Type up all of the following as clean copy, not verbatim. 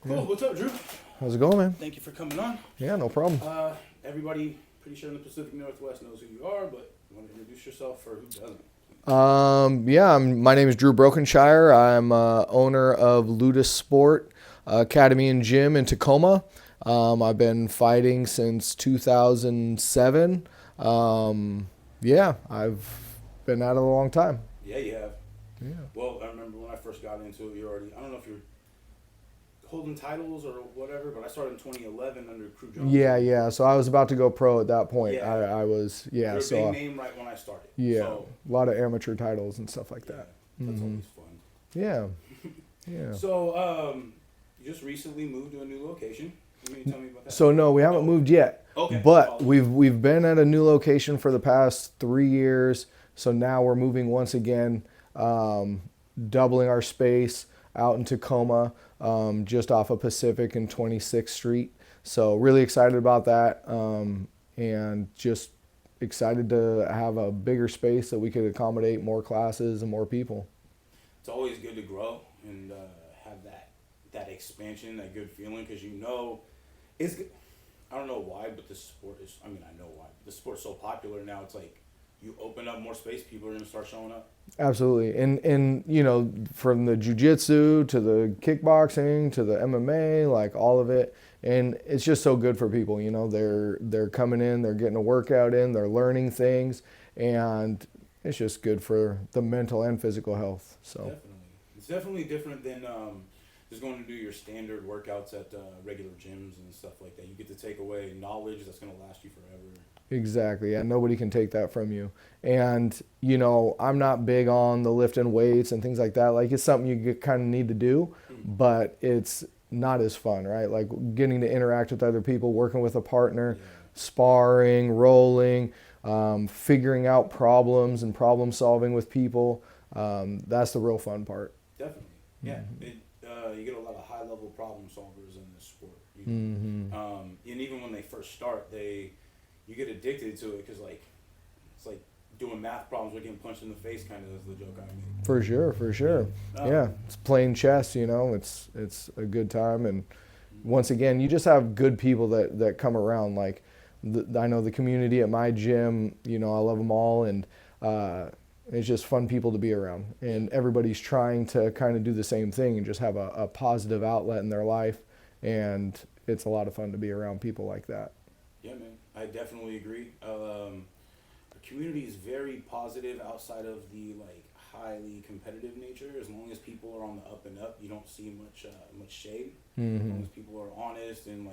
Cool. Yeah. What's up, Drew? How's it going, man? Thank you for coming on. Yeah, no problem. Everybody pretty sure in the Pacific Northwest knows who you are, but you want to introduce yourself for who doesn't? My name is Drew Brokenshire. I'm owner of Ludusport Academy and Gym in Tacoma. I've been fighting since 2007. I've been at it a long time. Yeah, you have. Yeah. Well, I remember when I first got into it, I don't know if you're holding titles or whatever, but I started in 2011 under Crew Jones. Yeah. So I was about to go pro at that point. Yeah. I was, yeah. You're a So big name right when I started. yeah, So, a lot of amateur titles and stuff like that. that's Mhm. always fun. Yeah. Yeah. So, you just recently moved to a new location. Can you tell me about that? So no, we haven't Oh. moved yet. Okay. But we've been at a new location for the past 3 years. So now we're moving once again, doubling our space out in Tacoma, just off of Pacific and 26th Street. So really excited about that, and just excited to have a bigger space that we could accommodate more classes and more people. It's always good to grow and have that expansion, that good feeling, because it's. I don't know why, but this sport is. I mean, I know why. The sport's so popular now. It's like you open up more space, people are gonna start showing up. Absolutely, and from the jiu-jitsu to the kickboxing to the MMA, like all of it, and it's just so good for people. They're coming in, they're getting a workout in, they're learning things, and it's just good for the mental and physical health. So Definitely, it's definitely different than just going to do your standard workouts at regular gyms and stuff like that. You get to take away knowledge that's gonna last you forever. exactly, yeah, nobody can take that from you. And I'm not big on the lifting weights and things like that. Like, it's something you kind of need to do, but it's not as fun, right? Like getting to interact with other people, working with a partner, Yeah. sparring, rolling, figuring out problems and problem solving with people. That's the real fun part. Definitely, yeah. You get a lot of high level problem solvers in this sport. Mm-hmm. And even when they first start, you get addicted to it because it's like doing math problems or getting punched in the face, kind of is the joke I make. For sure. Yeah, it's playing chess. It's a good time, and once again, you just have good people that come around. Like, I know the community at my gym. I love them all, and it's just fun people to be around. And everybody's trying to kind of do the same thing and just have a positive outlet in their life, and it's a lot of fun to be around people like that. Yeah, man, I definitely agree. The community is very positive outside of the highly competitive nature. As long as people are on the up and up, you don't see much shade. Mm-hmm. As long as people are honest and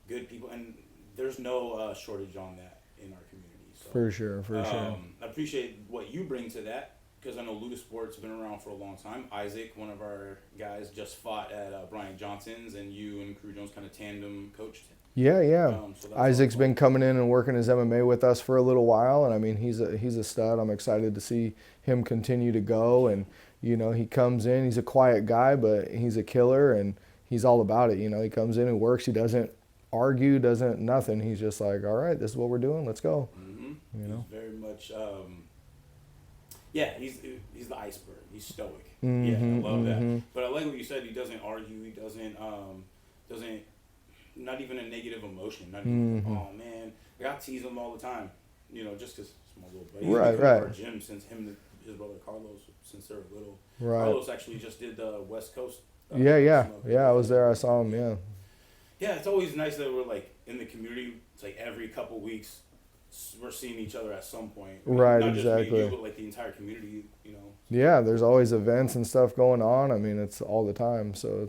good people, and there's no shortage on that in our community. So, For sure. I appreciate what you bring to that, because I know Ludusport's been around for a long time. Isaac, one of our guys, just fought at Brian Johnson's, and you and Crew Jones kind of tandem coached him. Yeah. So that's Isaac's awesome. been coming in and working his MMA with us for a little while, and I mean, he's a stud. I'm excited to see him continue to go, and he comes in, he's a quiet guy, but he's a killer, and he's all about it. He comes in and works. He doesn't argue, doesn't nothing. He's just like, all right, this is what we're doing, let's go. Mm-hmm. You He's very much he's the iceberg. He's stoic. Mm-hmm, I love that. mm-hmm. But I like what you said. He doesn't argue. He doesn't not even a negative emotion. Not even Mm-hmm. oh man, I tease him all the time. Just because he's my little buddy. Right, He's been to right. our gym since him and his brother Carlos, since they were little. Right. Carlos actually just did the West Coast. Yeah. smoke. I was there. I saw him. Yeah. Yeah, it's always nice that we're in the community. It's every couple weeks we're seeing each other at some point. Right, Not exactly. just me and you, but the entire community. Yeah, there's always events and stuff going on. I mean, it's all the time. So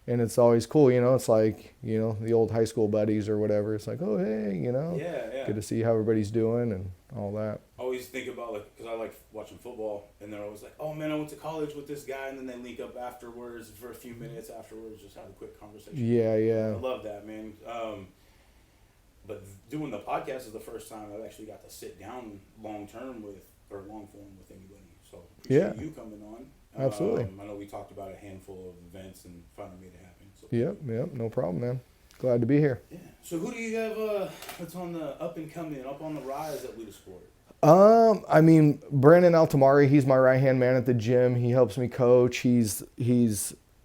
it's always cool. It's like, the old high school buddies or whatever. It's like, oh, hey, Yeah. good to see how everybody's doing and all that. I always think about because I like watching football, and they're always like, oh man, I went to college with this guy, and then they link up afterwards for a few minutes afterwards, just have a quick conversation. Yeah. I love that, man. But doing the podcast is the first time I've actually got to sit down long form with anybody. So appreciate you coming on. Absolutely. I know we talked about a handful of events and finally made it happen. So Yep, no problem, man. Glad to be here. yeah. So who do you have that's on the up and coming, up on the rise at Ludusport? I mean, Brandon Altamari, he's my right-hand man at the gym. He helps me coach. He's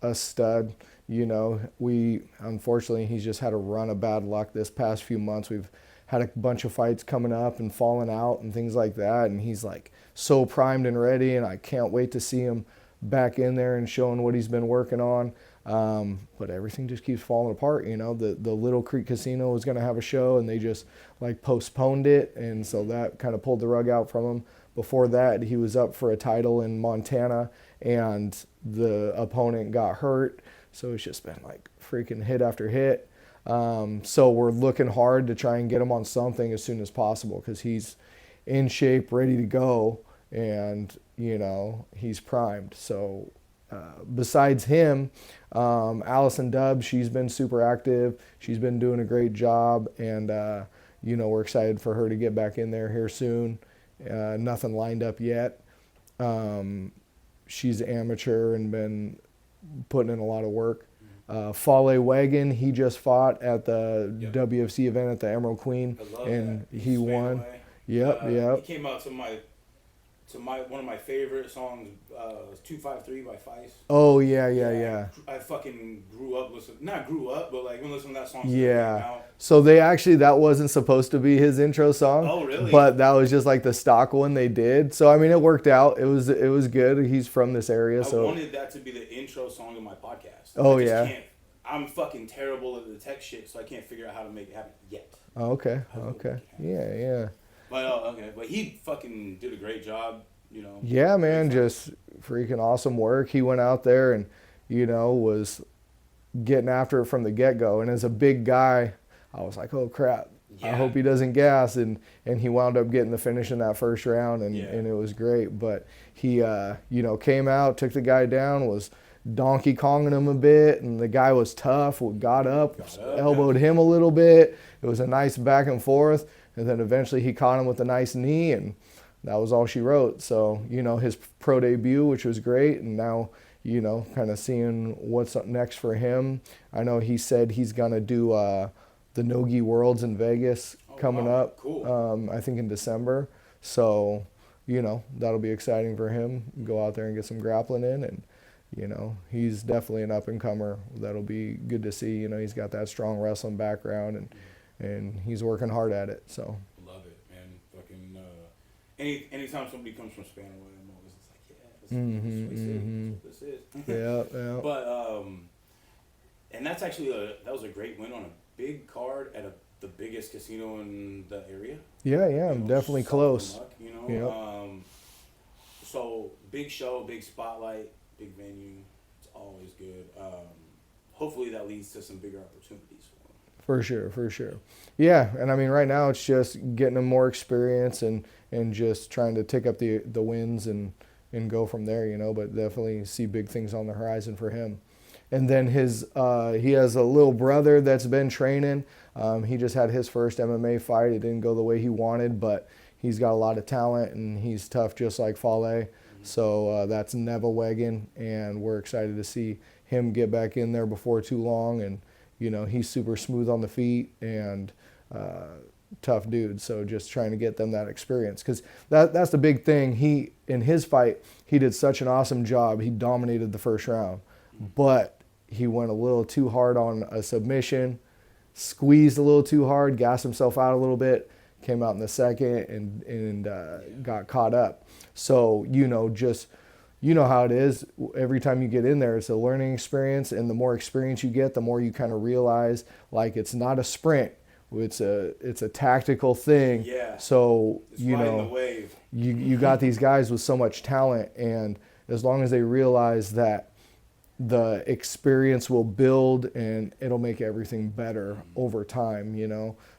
a stud. unfortunately, he's just had a run of bad luck this past few months. We've had a bunch of fights coming up and falling out and things like that. And he's like so primed and ready, and I can't wait to see him back in there and showing what he's been working on. But everything just keeps falling apart. The Little Creek Casino was going to have a show, and they just like postponed it. And so that kind of pulled the rug out from him. Before that, he was up for a title in Montana, and the opponent got hurt. So it's just been like freaking hit after hit. So we're looking hard to try and get him on something as soon as possible, because he's in shape, ready to go, and, he's primed. So besides him, Allison Dubbs, she's been super active. She's been doing a great job, and, we're excited for her to get back in there here soon. Nothing lined up yet. She's amateur and been putting in a lot of work. Fale Wagon, he just fought at the WFC event at the Emerald Queen, and he won. Yep. He came out to one of my favorite songs, 253 by Feist. Oh yeah. I fucking grew up listening. Not grew up, but like when listening to that song. Yeah. So that wasn't supposed to be his intro song. Oh really? But that was just like the stock one they did. So I mean, it worked out. It was good. He's from this area, so I wanted that to be the intro song of my podcast. Oh yeah. I'm fucking terrible at the tech shit, so I can't figure out how to make it happen yet. Oh, okay. Yeah. But he fucking did a great job, Yeah, man, just freaking awesome work. He went out there and, was getting after it from the get-go. And as a big guy, I was like, oh crap, I hope he doesn't gas. And he wound up getting the finish in that first round, and it was great. But he, came out, took the guy down, was Donkey Konging him a bit, and the guy was tough, got up, elbowed him a little bit. It was a nice back and forth, and then eventually he caught him with a nice knee, and that was all she wrote. So, his pro debut, which was great, and now, kind of seeing what's up next for him. I know he said he's going to do the Nogi Worlds in Vegas coming up, cool. I think in December. So, that'll be exciting for him. Go out there and get some grappling in, and he's definitely an up-and-comer. That'll be good to see. He's got that strong wrestling background, and he's working hard at it. So love it, man. Fucking anytime somebody comes from Spanaway, I'm always just like, this is. Yeah. But and that's actually that was a great win on a big card at the biggest casino in the area. Yeah, I'm definitely close. So big show, big spotlight. Big venue, it's always good. Hopefully that leads to some bigger opportunities for him. For sure. Yeah, and I mean right now it's just getting him more experience and just trying to take up the wins and go from there, but definitely see big things on the horizon for him. And then he has a little brother that's been training. He just had his first MMA fight. It didn't go the way he wanted, but he's got a lot of talent and he's tough just like Fale. So that's Neva Wagon, and we're excited to see him get back in there before too long. And, he's super smooth on the feet and tough dude. So just trying to get them that experience, because that's the big thing. In his fight, he did such an awesome job. He dominated the first round, but he went a little too hard on a submission, squeezed a little too hard, gassed himself out a little bit, came out in the second and got caught up. So, how it is. Every time you get in there, it's a learning experience. And the more experience you get, the more you kind of realize, like, it's not a sprint. It's a tactical thing. Yeah. So, it's riding the wave. You got these guys with so much talent. And as long as they realize that the experience will build and it'll make everything better over time,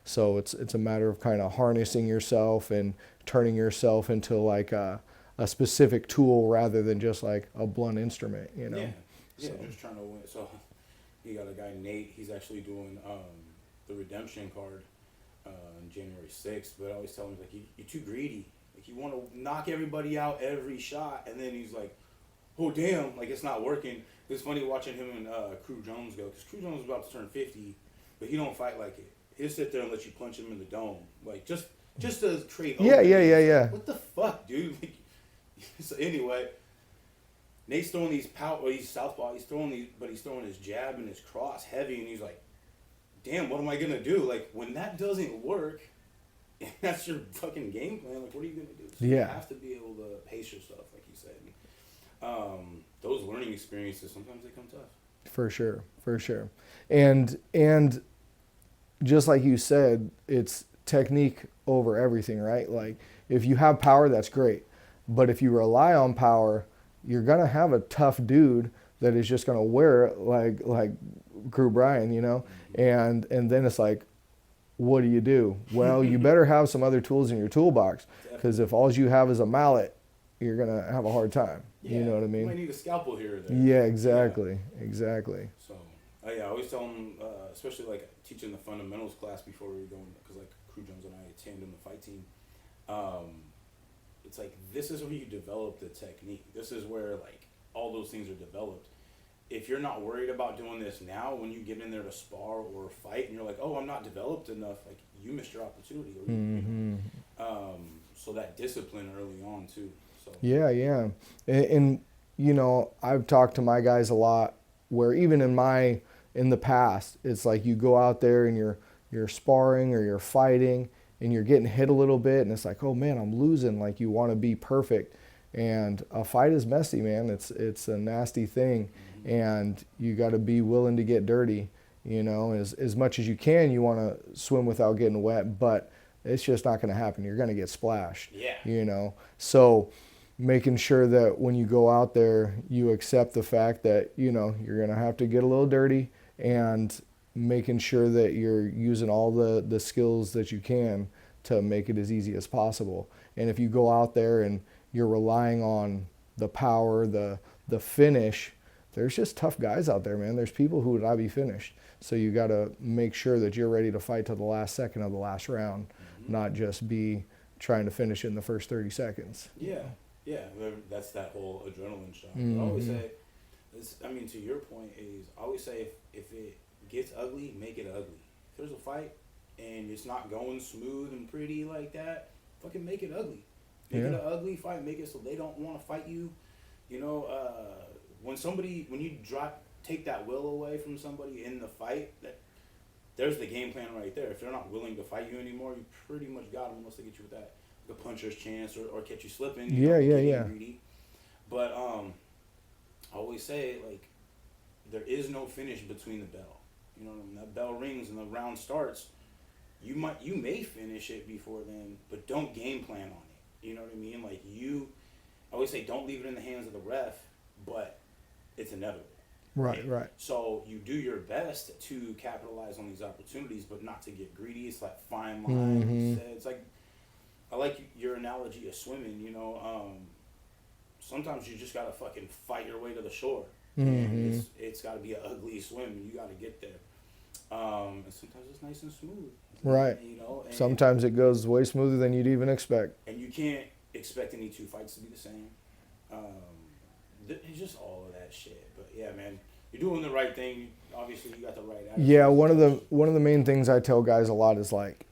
So it's a matter of kind of harnessing yourself and turning yourself into like a specific tool rather than just like a blunt instrument, Yeah, so. Just trying to win. So you got a guy, Nate, he's actually doing the redemption card on January 6th, but I always tell him, like, you're too greedy. Like, you want to knock everybody out every shot, and then he's like, oh damn, like it's not working. It's funny watching him and Crew Jones go, because Crew Jones is about to turn 50, but he don't fight like it. He'll sit there and let you punch him in the dome, like just to create. Yeah. What the fuck, dude? So anyway, Nate's throwing these he's southpaw, he's throwing his jab and his cross heavy, and he's like, damn, what am I gonna do? Like, when that doesn't work, that's your fucking game plan. Like, what are you gonna do? So you have to be able to pace yourself, like you said. Those learning experiences, sometimes they come tough. For sure. And just like you said, it's technique over everything, right? Like, if you have power, that's great. But if you rely on power, you're gonna have a tough dude that is just gonna wear it like Crew Brian, you know? And then it's like, what do you do? Well, you better have some other tools in your toolbox, because if all you have is a mallet, you're gonna have a hard time. Yeah, you know what I mean? You might need a scalpel here or there. Yeah, exactly. So, I always tell them, especially like teaching the fundamentals class before we go, because like Crew Jones and I tandem the fight team. It's like, this is where you develop the technique. This is where like all those things are developed. If you're not worried about doing this now, when you get in there to spar or fight, and you're like, oh, I'm not developed enough, like, you missed your opportunity. Or you know? So that discipline early on too. So Yeah. And you know, I've talked to my guys a lot, where even in the past, it's like you go out there and you're sparring or you're fighting and you're getting hit a little bit, and it's like, oh man, I'm losing. Like, you want to be perfect, and a fight is messy, man. It's a nasty thing, and you got to be willing to get dirty. You know, as much as you can, you want to swim without getting wet, but it's just not going to happen. You're going to get splashed. Yeah. You know, so making sure that when you go out there, you accept the fact that, you know, you're going to have to get a little dirty, and making sure that you're using all the skills that you can to make it as easy as possible. And if you go out there and you're relying on the power, the finish, there's just tough guys out there, man. There's people who would not be finished. So you got to make sure that you're ready to fight to the last second of the last round, not just be trying to finish in the first 30 seconds. Yeah, that's that whole adrenaline shot. I always say, to your point, is I always say, if it gets ugly, make it ugly. If there's a fight and it's not going smooth and pretty like that, fucking make it ugly. Make it an ugly fight. Make it so they don't want to fight you. You know, when you take that will away from somebody in the fight, there's the game plan right there. If they're not willing to fight you anymore, you pretty much got them unless they get you with that the puncher's chance or catch you slipping. Yeah. Greedy. But I always say, like, there is no finish between the bell. You know, when that bell rings and the round starts, you may finish it before then, but don't game plan on it. You know what I mean? Like, I always say, don't leave it in the hands of the ref, but it's inevitable. Right. So you do your best to capitalize on these opportunities, but not to get greedy. It's like fine line. It's like, I like your analogy of swimming. You know, sometimes you just gotta fucking fight your way to the shore. And it's gotta be an ugly swim, and you gotta get there. And sometimes it's nice and smooth. Right. You know, and sometimes it goes way smoother than you'd even expect. And you can't expect any two fights to be the same. It's just all of that shit. But yeah, man, you're doing the right thing. Obviously, you got the right attitude. Yeah, one of the main things I tell guys a lot is, like,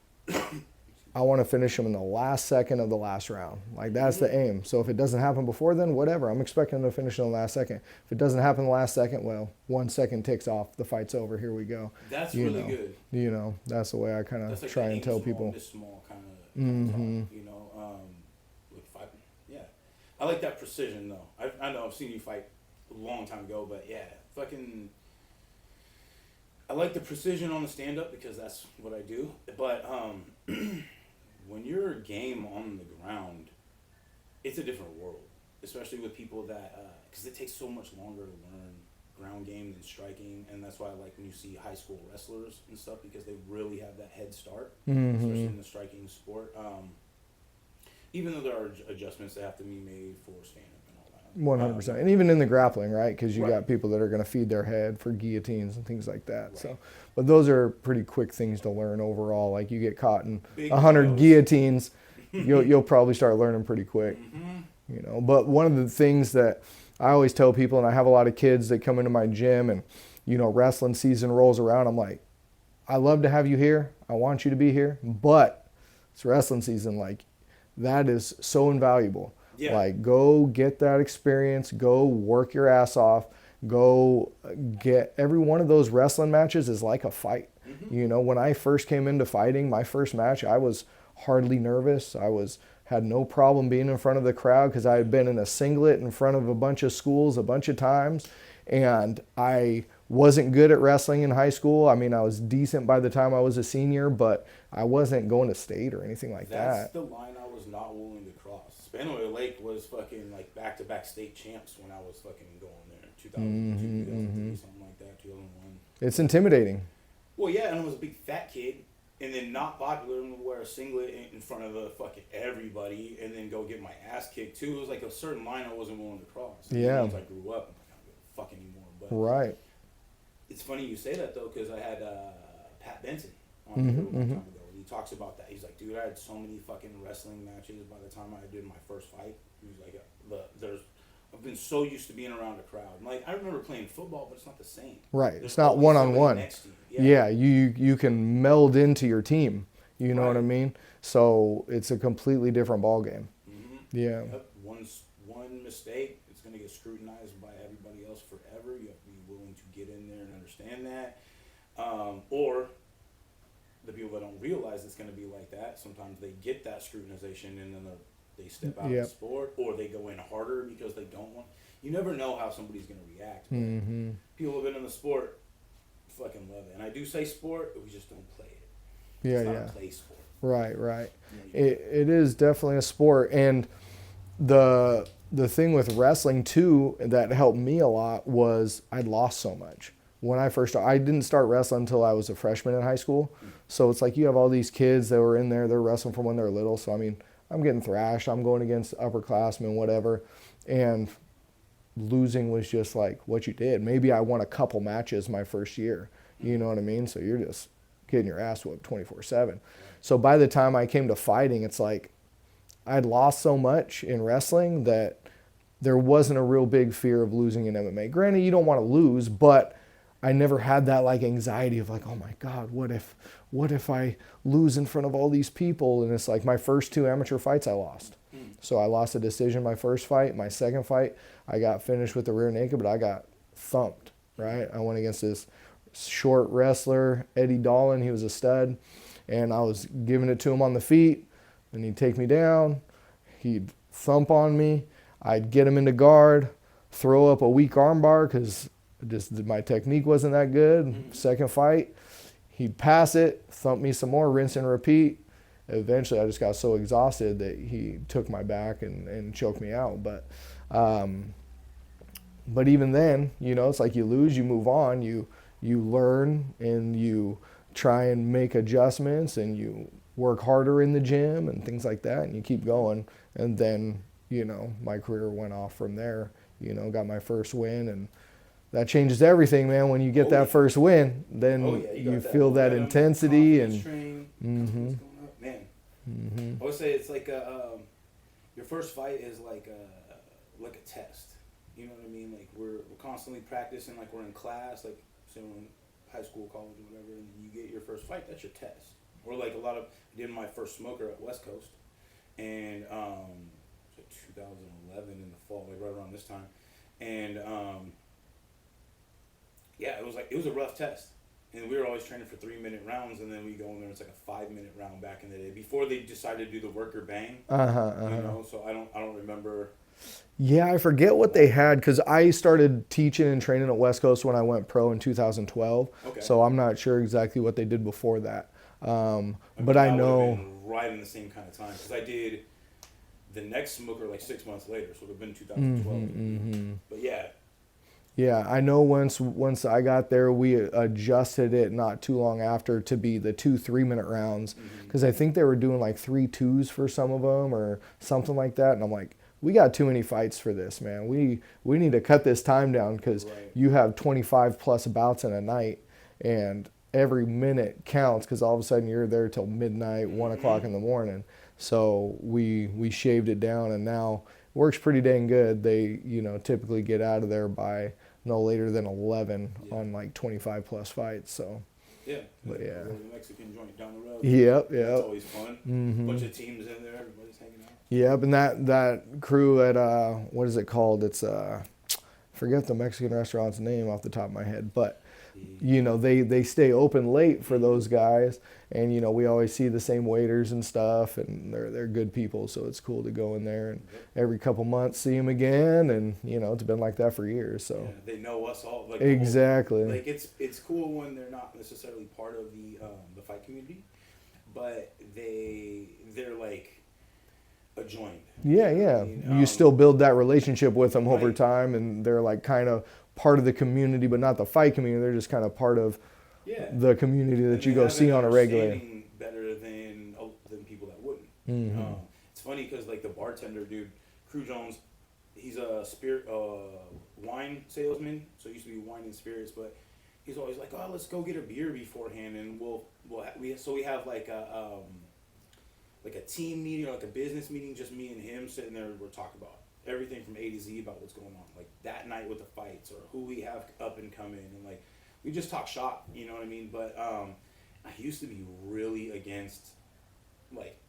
I want to finish them in the last second of the last round. Like, that's the aim. So if it doesn't happen before then, whatever. I'm expecting them to finish in the last second. If it doesn't happen in the last second, well, 1 second ticks off. The fight's over. Here we go. That's really good. You know, that's the way I kind of try and tell people. Small kind of talk, you know, with fight. Yeah, I like that precision though. I know I've seen you fight a long time ago, but yeah, fucking. I like the precision on the stand up because that's what I do. But when you're game on the ground, it's a different world, especially with people that because it takes so much longer to learn ground game than striking, and that's why I like when you see high school wrestlers and stuff, because they really have that head start, especially in the striking sport. Even though there are adjustments that have to be made for stand up and all that. 100%, and even in the grappling, right? Because you got people that are going to feed their head for guillotines and things like that. Right. So, but those are pretty quick things to learn overall. Like, you get caught in 100 guillotines, you'll probably start learning pretty quick. You know, but one of the things that I always tell people, and I have a lot of kids that come into my gym, and, you know, wrestling season rolls around, I'm like, I love to have you here. I want you to be here, but it's wrestling season. Like, that is so invaluable. Yeah. Like, go get that experience, go work your ass off, go get every one of those wrestling matches is like a fight. You know, when I first came into fighting, my first match, I was hardly nervous. Had no problem being in front of the crowd because I had been in a singlet in front of a bunch of schools a bunch of times, and I wasn't good at wrestling in high school. I mean, I was decent by the time I was a senior, but I wasn't going to state or anything like that. That's the line I was not willing to cross. Spanaway Lake was fucking like back-to-back state champs when I was fucking going there. 2002, 2003, something like that, 2001. It's intimidating. Well, yeah, and I was a big fat kid, and then not popular and would wear a singlet in front of the fucking everybody, and then go get my ass kicked too. It was like a certain line I wasn't willing to cross. And Yeah. once I grew up, I'm like, I don't give a fuck anymore. But Right. it's funny you say that though, because I had Pat Benson on here a long time ago. He talks about that. He's like, dude, I had so many fucking wrestling matches by the time I did my first fight. He was like, I've been so used to being around a crowd. And like, I remember playing football, but it's not the same. Right. There's It's not always somebody one-on-one. next to you. Yeah, you can meld into your team. You know what I mean? So it's a completely different ball game. Yeah. Yep. One mistake, it's going to get scrutinized by everybody else forever. You have to be willing to get in there and understand that. Or the people that don't realize it's going to be like that, sometimes they get that scrutinization and then they step out of the sport, or they go in harder because they don't want. You never know how somebody's going to react. People who have been in the sport fucking love it. And I do say sport, but we just don't play it. Yeah, it's not yeah. a play sport. Right, right. Yeah, It is definitely a sport, and the thing with wrestling too that helped me a lot was I lost so much. When I first started, I didn't start wrestling until I was a freshman in high school. So it's like you have all these kids that were in there, they're wrestling from when they're little. So I mean, I'm getting thrashed, I'm going against upperclassmen, whatever, and losing was just like what you did. Maybe I won a couple matches my first year, you know what I mean? So you're just getting your ass whooped 24/7. So by the time I came to fighting, it's like I'd lost so much in wrestling that there wasn't a real big fear of losing in MMA. Granted, you don't want to lose, but I never had that like anxiety of like, oh my God, what if I lose in front of all these people? And it's like my first 2 amateur fights I lost. So I lost a decision my first fight. My second fight, I got finished with the rear naked, but I got thumped, right? I went against this short wrestler, Eddie Dolan. He was a stud. And I was giving it to him on the feet, and he'd take me down. He'd thump on me. I'd get him into guard, throw up a weak armbar because my technique wasn't that good. Second fight, he'd pass it, thump me some more, rinse and repeat. Eventually, I just got so exhausted that he took my back and choked me out. But even then, you know, it's like you lose, you move on, you learn, and you try and make adjustments, and you work harder in the gym and things like that, and you keep going. And then, you know, my career went off from there. You know, got my first win, and that changes everything, man. When you get that first win, then you feel that intensity and man. I always say it's like your first fight is like a test. You know what I mean? Like we're constantly practicing, like we're in class, like say we're in high school, college, or whatever, and you get your first fight. That's your test. Or like I did my first smoker at West Coast, and so 2011 in the fall, like right around this time, and yeah, it was a rough test. And we were always training for 3-minute rounds, and then we go in there. It's like a 5-minute round back in the day before they decided to do the worker bang. You know, so I don't remember. Yeah, I forget what they had because I started teaching and training at West Coast when I went pro in 2012. Okay. So I'm not sure exactly what they did before that. But I know right in the same kind of time because I did the next smoker like 6 months later, so it would have been 2012. But yeah. Yeah, I know once I got there, we adjusted it not too long after to be the 2 3-minute rounds because I think they were doing like 3 2s for some of them or something like that. And I'm like, we got too many fights for this, man. We need to cut this time down because you have 25 plus bouts in a night and every minute counts because all of a sudden you're there till midnight, 1 o'clock in the morning. So we shaved it down, and now it works pretty dang good. They, you know, typically get out of there by no later than 11 on like 25 plus fights. So Yeah. But yeah. Go to the Mexican joint down the road. Yep. It's always fun. Mm-hmm. Bunch of teams in there. Everybody's hanging out. Yep. And that crew at what is it called? It's forget the Mexican restaurant's name off the top of my head, but you know, they stay open late for those guys, and you know, we always see the same waiters and stuff, and they're good people, so it's cool to go in there and every couple months see them again, and you know, it's been like that for years. So yeah, they know us all. Like, exactly. Like it's cool when they're not necessarily part of the fight community, but they're like adjoined. Yeah, yeah. You still build that relationship with them over time, and they're like kind of part of the community, but not the fight community. They're just kind of part of the community that you go see on a regular. Better than people that wouldn't. Mm-hmm. It's funny because like the bartender dude, Crew Jones, he's a spirit wine salesman. So it used to be wine and spirits, but he's always like, oh, let's go get a beer beforehand, and we have like a team meeting or like a business meeting, just me and him sitting there. We're talking about everything from A to Z about what's going on, like that night with the fights or who we have up and coming, and like we just talk shop, you know what I mean? But I used to be really against, like,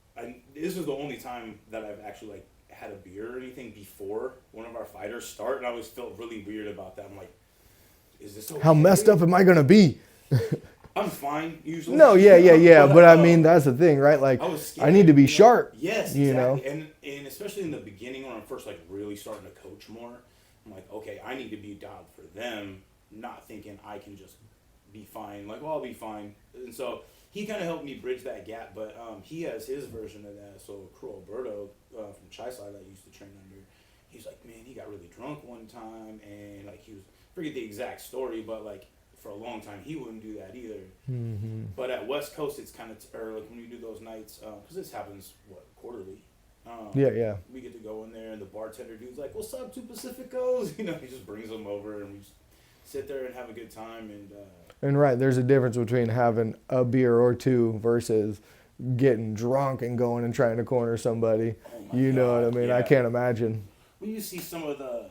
this was the only time that I've actually like had a beer or anything before one of our fighters start, and I always felt really weird about that. I'm like, is this okay? How messed up am I gonna be? I'm fine usually. No, yeah. But I mean, that's the thing, right? Like, I need to be sharp. Yes, you exactly. know. And especially in the beginning when I'm first like really starting to coach more, I'm like, okay, I need to be dialed for them, not thinking I can just be fine. Like, well, I'll be fine. And so he kind of helped me bridge that gap. But he has his version of that. So Cru Alberto from Chi-Side that I used to train under, he's like, man, he got really drunk one time, and like he was, forget the exact story, but like, for a long time, he wouldn't do that either. Mm-hmm. But at West Coast, it's kind of, or like when you do those nights, because this happens, quarterly. Yeah. We get to go in there, and the bartender dude's like, what's up, two Pacificos? You know, he just brings them over, and we just sit there and have a good time. And right, there's a difference between having a beer or two versus getting drunk and going and trying to corner somebody. You know what I mean? Yeah. I can't imagine. When you see some of the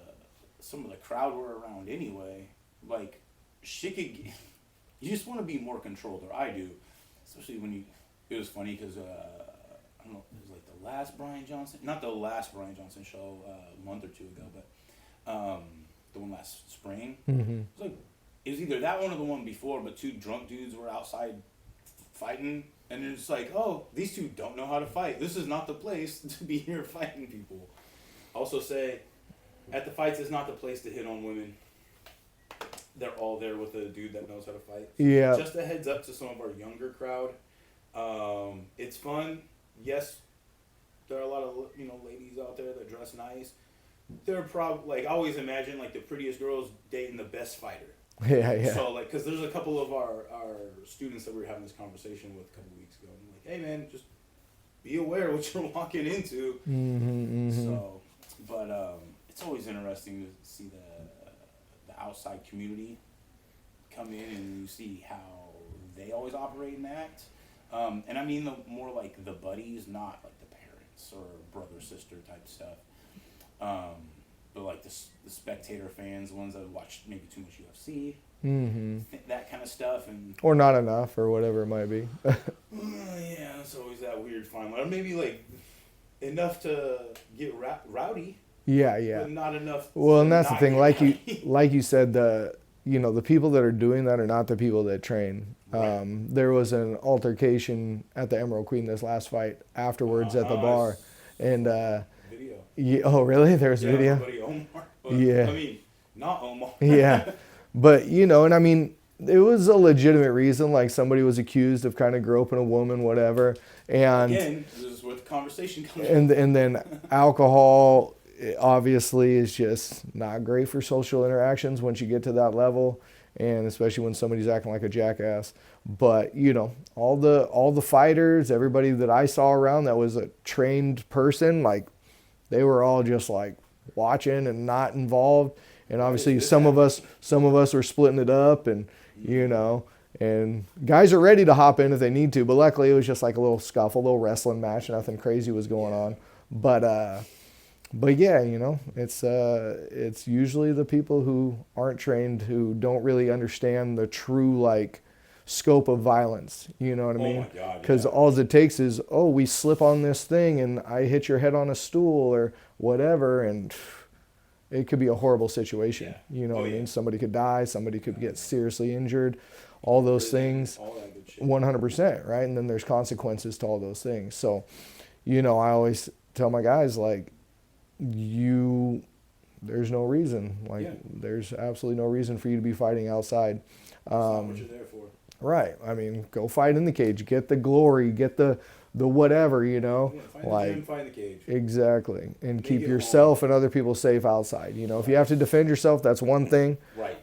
crowd we're around anyway, like, shit could get, you just want to be more controlled, or I do, especially when it was funny because I don't know, it was like the last Brian Johnson, not the last Brian Johnson show a month or two ago, but the one last spring. Mm-hmm. It was either that one or the one before, but two drunk dudes were outside fighting, and it's like, oh, these two don't know how to fight. This is not the place to be here fighting people. Also say, at the fights, it's not the place to hit on women. They're all there with a dude that knows how to fight. Yeah. Just a heads up to some of our younger crowd. It's fun. Yes, there are a lot of ladies out there that dress nice. They're probably like, I always imagine like the prettiest girls dating the best fighter. Yeah. So like, because there's a couple of our students that we were having this conversation with a couple weeks ago. I'm like, hey man, just be aware what you're walking into. Mm-hmm. So, but it's always interesting to see the outside community come in, and you see how they always operate and act. And I mean the more like the buddies, not like the parents or brother sister type stuff. But like the spectator fans, the ones that watch maybe too much UFC, that kind of stuff, and or not enough, or whatever it might be. Yeah, it's always that weird fine line. Or maybe like enough to get rowdy. Yeah. But not enough. Well, and that's the thing. Like you said, the people that are doing that are not the people that train. Right. There was an altercation at the Emerald Queen this last fight afterwards at the bar, and video. Yeah, oh really? There's video. Omar, but, yeah. I mean, not Omar. Yeah, but and I mean, it was a legitimate reason. Like somebody was accused of kind of groping a woman, whatever, and again, this is where the conversation comes. And then alcohol. It obviously is just not great for social interactions once you get to that level, and especially when somebody's acting like a jackass. But all the fighters, everybody that I saw around that was a trained person, like they were all just like watching and not involved. And obviously some of us were splitting it up, and and guys are ready to hop in if they need to. But luckily it was just like a little scuffle, a little wrestling match, nothing crazy was going on. But yeah, it's usually the people who aren't trained, who don't really understand the true like scope of violence. You know what I Oh mean? my God, Because yeah. all it takes is, oh, we slip on this thing and I hit your head on a stool or whatever, and it could be a horrible situation. Yeah. You know Oh, what I yeah. mean? Somebody could die, somebody could get seriously injured, all those Prison, things. all that good shit. 100%, right? And then there's consequences to all those things. So, you know, I always tell my guys, like, there's no reason. Like, Yeah. there's absolutely no reason for you to be fighting outside. That's not what you're there for. Right. I mean, go fight in the cage, get the glory, get the whatever, you know. Yeah, find the Like, gym, find the cage. exactly. And Make keep it yourself and other people safe outside. You know, if you have to defend yourself, that's one thing. Right.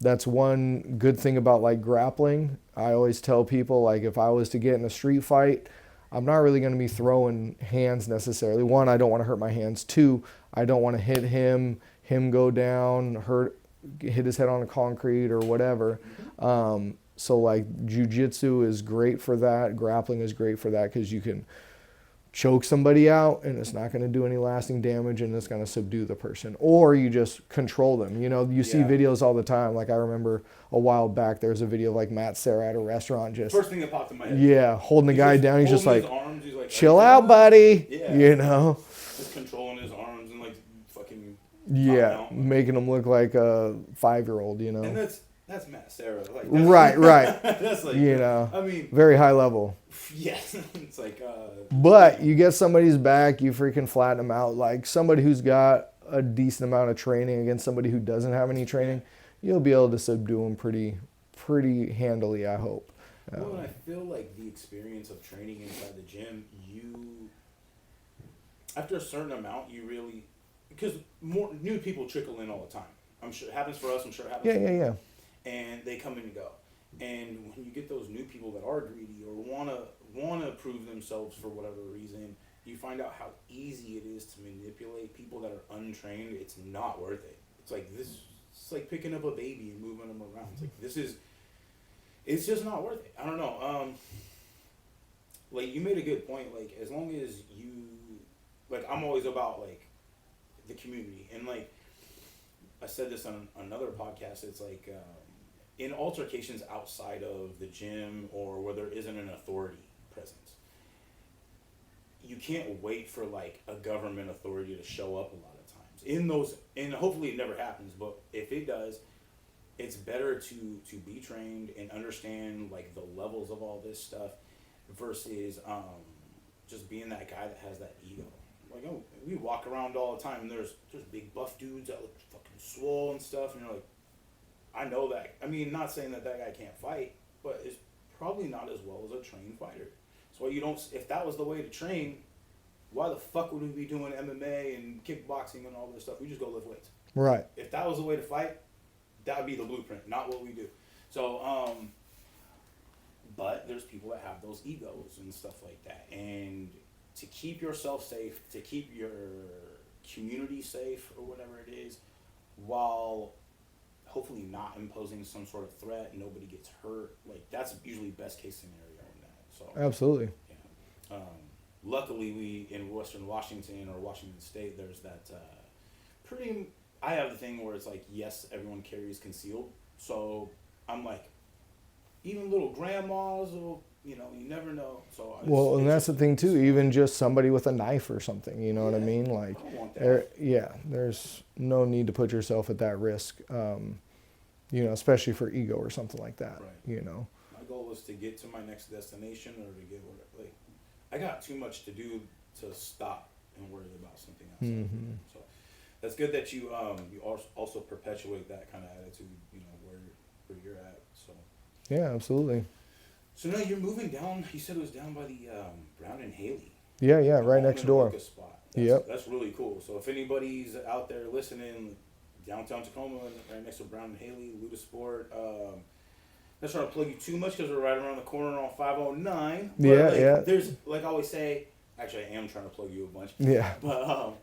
That's one good thing about like grappling. I always tell people, like, if I was to get in a street fight, I'm not really going to be throwing hands necessarily. One, I don't want to hurt my hands. Two, I don't want to hit him go down, hit his head on the concrete or whatever. So like jiu-jitsu is great for that. Grappling is great for that because you can choke somebody out and it's not going to do any lasting damage and it's going to subdue the person, or you just control them. You know, you see Yeah. videos all the time. Like I remember a while back there was a video of like Matt Serra at a restaurant just First thing that popped in my head. yeah, holding the guy down. He's just holding like, his arms. He's like, chill out, buddy. Yeah. You know, Just controlling his arms and like fucking. yeah, out. making him look like a 5-year-old. You And know, that's Matt Serra. Like, right. That's like, You know, I mean, very high level. yes. It's like. But you get somebody's back, you freaking flatten them out. Like somebody who's got a decent amount of training against somebody who doesn't have any training, you'll be able to subdue them pretty handily, I hope. Well, and I feel like the experience of training inside the gym, after a certain amount, you really, because more new people trickle in all the time. I'm sure it happens for us. I'm sure it happens. Yeah. And they come and go. And when you get those new people that are greedy or wanna prove themselves for whatever reason, you find out how easy it is to manipulate people that are untrained. It's not worth it. It's like this. It's like picking up a baby and moving them around. It's like it's just not worth it. I don't know. Like you made a good point. Like as long as I'm always about like the community, and like I said this on another podcast. It's like in altercations outside of the gym or where there isn't an authority presence, you can't wait for like a government authority to show up a lot of times. And hopefully it never happens, but if it does, it's better to be trained and understand like the levels of all this stuff versus just being that guy that has that ego. Like, oh, we walk around all the time and there's big buff dudes that look fucking swole and stuff, and you're like, I know that. I mean, not saying that guy can't fight, but it's probably not as well as a trained fighter. So if that was the way to train, why the fuck would we be doing MMA and kickboxing and all this stuff? We just go lift weights. Right. If that was the way to fight, that would be the blueprint, not what we do. So, but there's people that have those egos and stuff like that. And to keep yourself safe, to keep your community safe or whatever it is, while hopefully not imposing some sort of threat, nobody gets hurt, like that's usually best case scenario in that. So Absolutely. yeah. Luckily, we in Western Washington or Washington State, there's that I have the thing where it's like, yes, everyone carries concealed. So I'm like, even little grandmas will, you never know. So Well, and that's the thing too. Even just somebody with a knife or something, you know what I mean? Like, I don't want that. there's no need to put yourself at that risk. Especially for ego or something like that. Right. You know. My goal is to get to my next destination or to get whatever. Like, I got too much to do to stop and worry about something else. Mm-hmm. So that's good that you also perpetuate that kind of attitude. Where you're at. So. Yeah, absolutely. So now you're moving down. You said it was down by the Brown and Haley. Yeah, right next door. Spot. Yep. That's really cool. So if anybody's out there listening, downtown Tacoma, right next to Brown and Haley, Ludusport. Not trying to plug you too much because we're right around the corner on 509. But Yeah. There's, like I always say, actually I am trying to plug you a bunch. Yeah. But I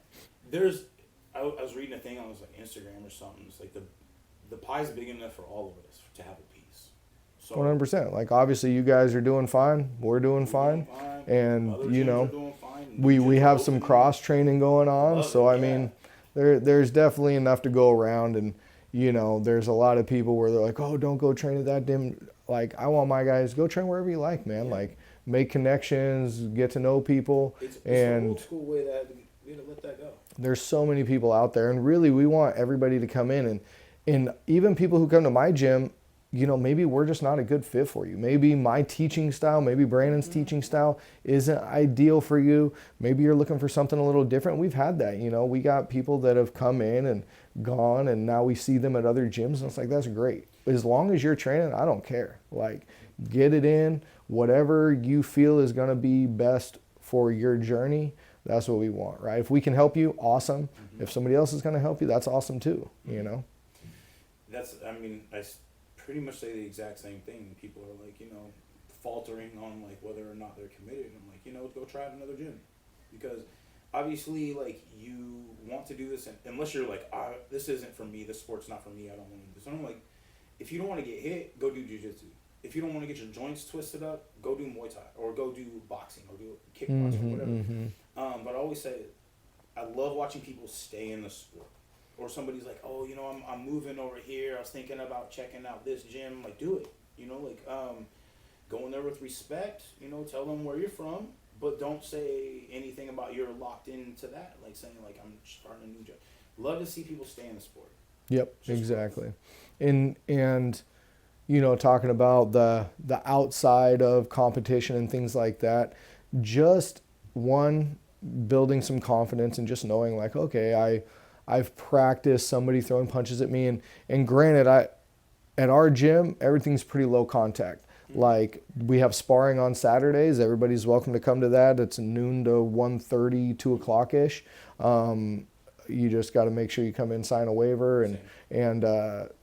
was reading a thing on like Instagram or something. It's like the pie's big enough for all of us to have a piece. So 100%. Like obviously you guys are doing fine. We're doing fine. And other gyms are doing fine. we have some cross training going on. So I mean, there's definitely enough to go around, and you know, there's a lot of people where they're like, oh, don't go train at that gym. Like, I want my guys, go train wherever you like, man. Like, make connections, get to know people. It's and the old school way that we let that go. there's so many people out there, and really we want everybody to come in, and even people who come to my gym, you know, maybe we're just not a good fit for you. Maybe my teaching style, maybe Brandon's teaching style isn't ideal for you. Maybe you're looking for something a little different. We've had that, you know, we got people that have come in and gone, and now we see them at other gyms, and it's like, that's great. As long as you're training, I don't care. Like, get it in, whatever you feel is going to be best for your journey. That's what we want, right? If we can help you, awesome. If somebody else is going to help you, that's awesome too, you know? I pretty much say the exact same thing. People are like, you know, faltering on like whether or not they're committed. I'm like, you know, go try at another gym. Because obviously, like, you want to do this, and unless you're like, this isn't for me, this sport's not for me, I don't want to do this. And I'm like, if you don't want to get hit, go do jiu-jitsu. If you don't want to get your joints twisted up, go do Muay Thai, or go do boxing, or do kickboxing, or whatever. But I always say, I love watching people stay in the sport. Or somebody's like, oh, you know, I'm moving over here. I was thinking about checking out this gym. Like, do it. You know, like, go in there with respect. You know, tell them where you're from, but don't say anything about you're locked into that. Like saying like I'm starting a new job. Love to see people stay in the sport. Yep, exactly. And you know, talking about the outside of competition and things like that, just building some confidence and just knowing like, okay, I've practiced somebody throwing punches at me, and granted, at our gym, everything's pretty low contact. Like, we have sparring on Saturdays. Everybody's welcome to come to that. It's noon to 1:30, 2 o'clock-ish. You just got to make sure you come in, sign a waiver, and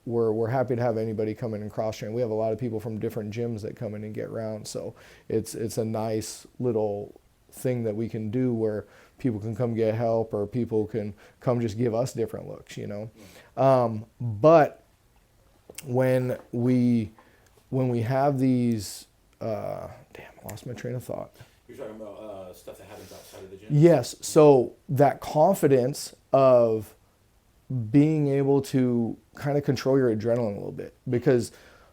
we're happy to have anybody come in and cross-train. We have a lot of people from different gyms that come in and get rounds, so it's a nice little thing that we can do where people can come get help, or people can come just give us different looks, you know. But when we have these, I lost my train of thought. You're talking about stuff that happens outside of the gym? Yes. So that confidence of being able to kind of control your adrenaline a little bit, because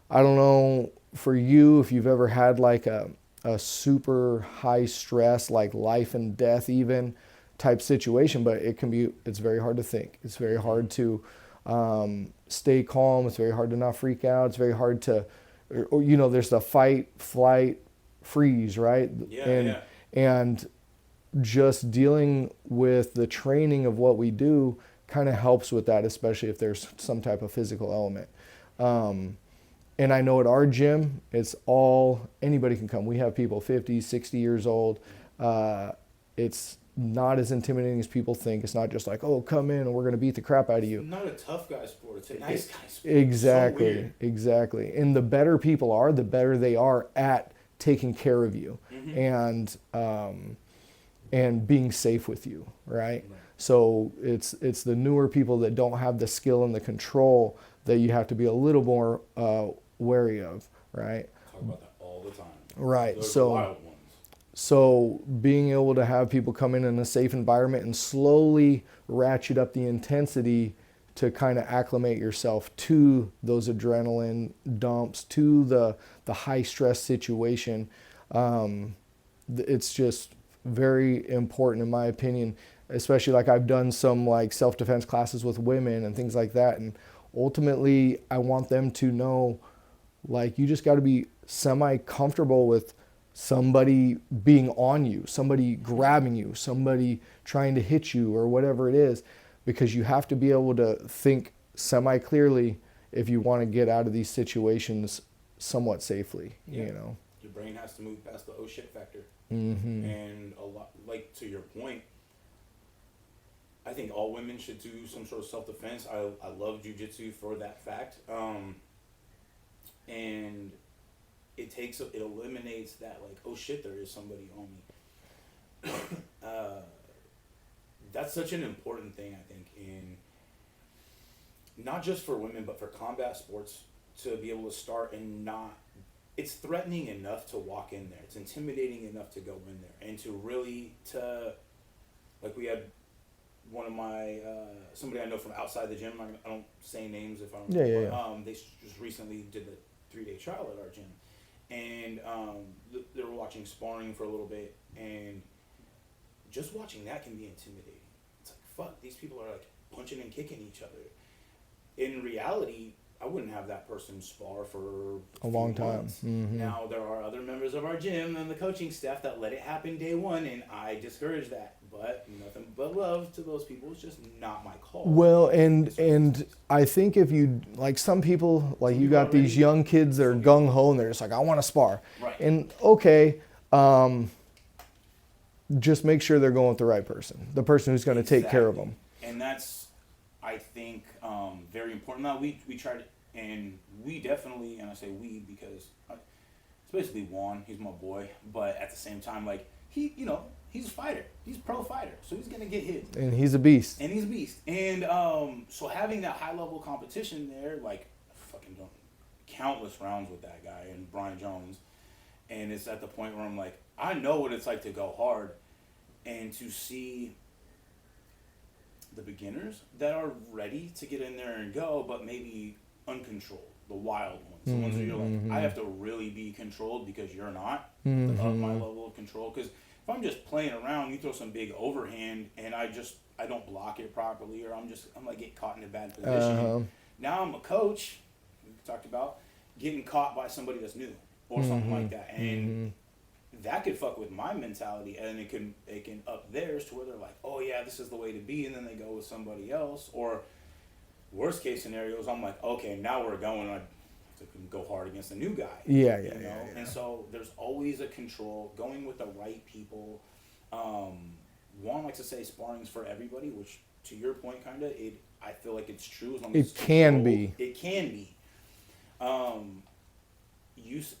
I don't know for you if you've ever had like a super high stress, like life and death even type situation, but it's very hard to think. It's very hard to stay calm. It's very hard to not freak out. It's very hard to, you know, there's the fight, flight, freeze, right? And just dealing with the training of what we do kind of helps with that, especially if there's some type of physical element. And I know at our gym, anybody can come. We have people 50, 60 years old. It's not as intimidating as people think. It's not just like, oh, come in and we're going to beat the crap out of you. It's not a tough guy sport. It's a nice guy sport. Exactly, exactly. And the better people are, the better they are at taking care of you and being safe with you, right? So it's the newer people that don't have the skill and the control that you have to be a little more wary of, right? Talk about that all the time. Right. Those wild ones. So being able to have people come in a safe environment and slowly ratchet up the intensity to kind of acclimate yourself to those adrenaline dumps, to the high stress situation. It's just very important in my opinion, especially like I've done some like self-defense classes with women and things like that. And ultimately I want them to know, like, you just got to be semi-comfortable with somebody being on you, somebody grabbing you, somebody trying to hit you or whatever it is, because you have to be able to think semi-clearly if you want to get out of these situations somewhat safely, you know. Your brain has to move past the oh shit factor. And a lot, like to your point, I think all women should do some sort of self-defense. I love jiu-jitsu for that fact. And it eliminates that, like, oh shit, there is somebody on me. That's such an important thing, I think, in not just for women, but for combat sports, to be able to start and not, it's threatening enough to walk in there. It's intimidating enough to go in there, and to really, like we had one of my somebody I know from outside the gym. I don't say names if I don't. They just recently did the 3-day trial at our gym, and they were watching sparring for a little bit, and just watching that can be intimidating. It's like, fuck, these people are like punching and kicking each other. In reality, I wouldn't have that person spar for a long time. Mm-hmm. Now, there are other members of our gym and the coaching staff that let it happen day one, and I discourage that. But nothing but love to those people. It's just not my call. Well, and I think if you, like some people, like you got these young kids that are gung-ho and they're just like, I want to spar. Right. And okay, just make sure they're going with the right person, the person who's going to take care of them. And that's, I think, very important. Now, we tried, and we definitely, and I say we because it's basically Juan, he's my boy, but at the same time, like, he's a fighter. He's a pro fighter, so he's going to get hit. And he's a beast. And so having that high-level competition there, like, fucking countless rounds with that guy and Brian Jones, and it's at the point where I'm like, I know what it's like to go hard, and to see the beginners that are ready to get in there and go, but maybe uncontrolled, the wild ones, the ones where you're like, I have to really be controlled because you're not up my level of control. Because if I'm just playing around, you throw some big overhand and I don't block it properly, or I'm like get caught in a bad position. Now I'm a coach, we talked about getting caught by somebody that's new or something like that, and that could fuck with my mentality, and it can up theirs to where they're like, oh yeah, this is the way to be, and then they go with somebody else. Or worst case scenarios, I'm like, okay, now we're going, I have to go hard against a new guy. Yeah. And so there's always a control, going with the right people. Juan likes to say sparring's for everybody, which to your point, I feel like it's true as long as it can be. It can be.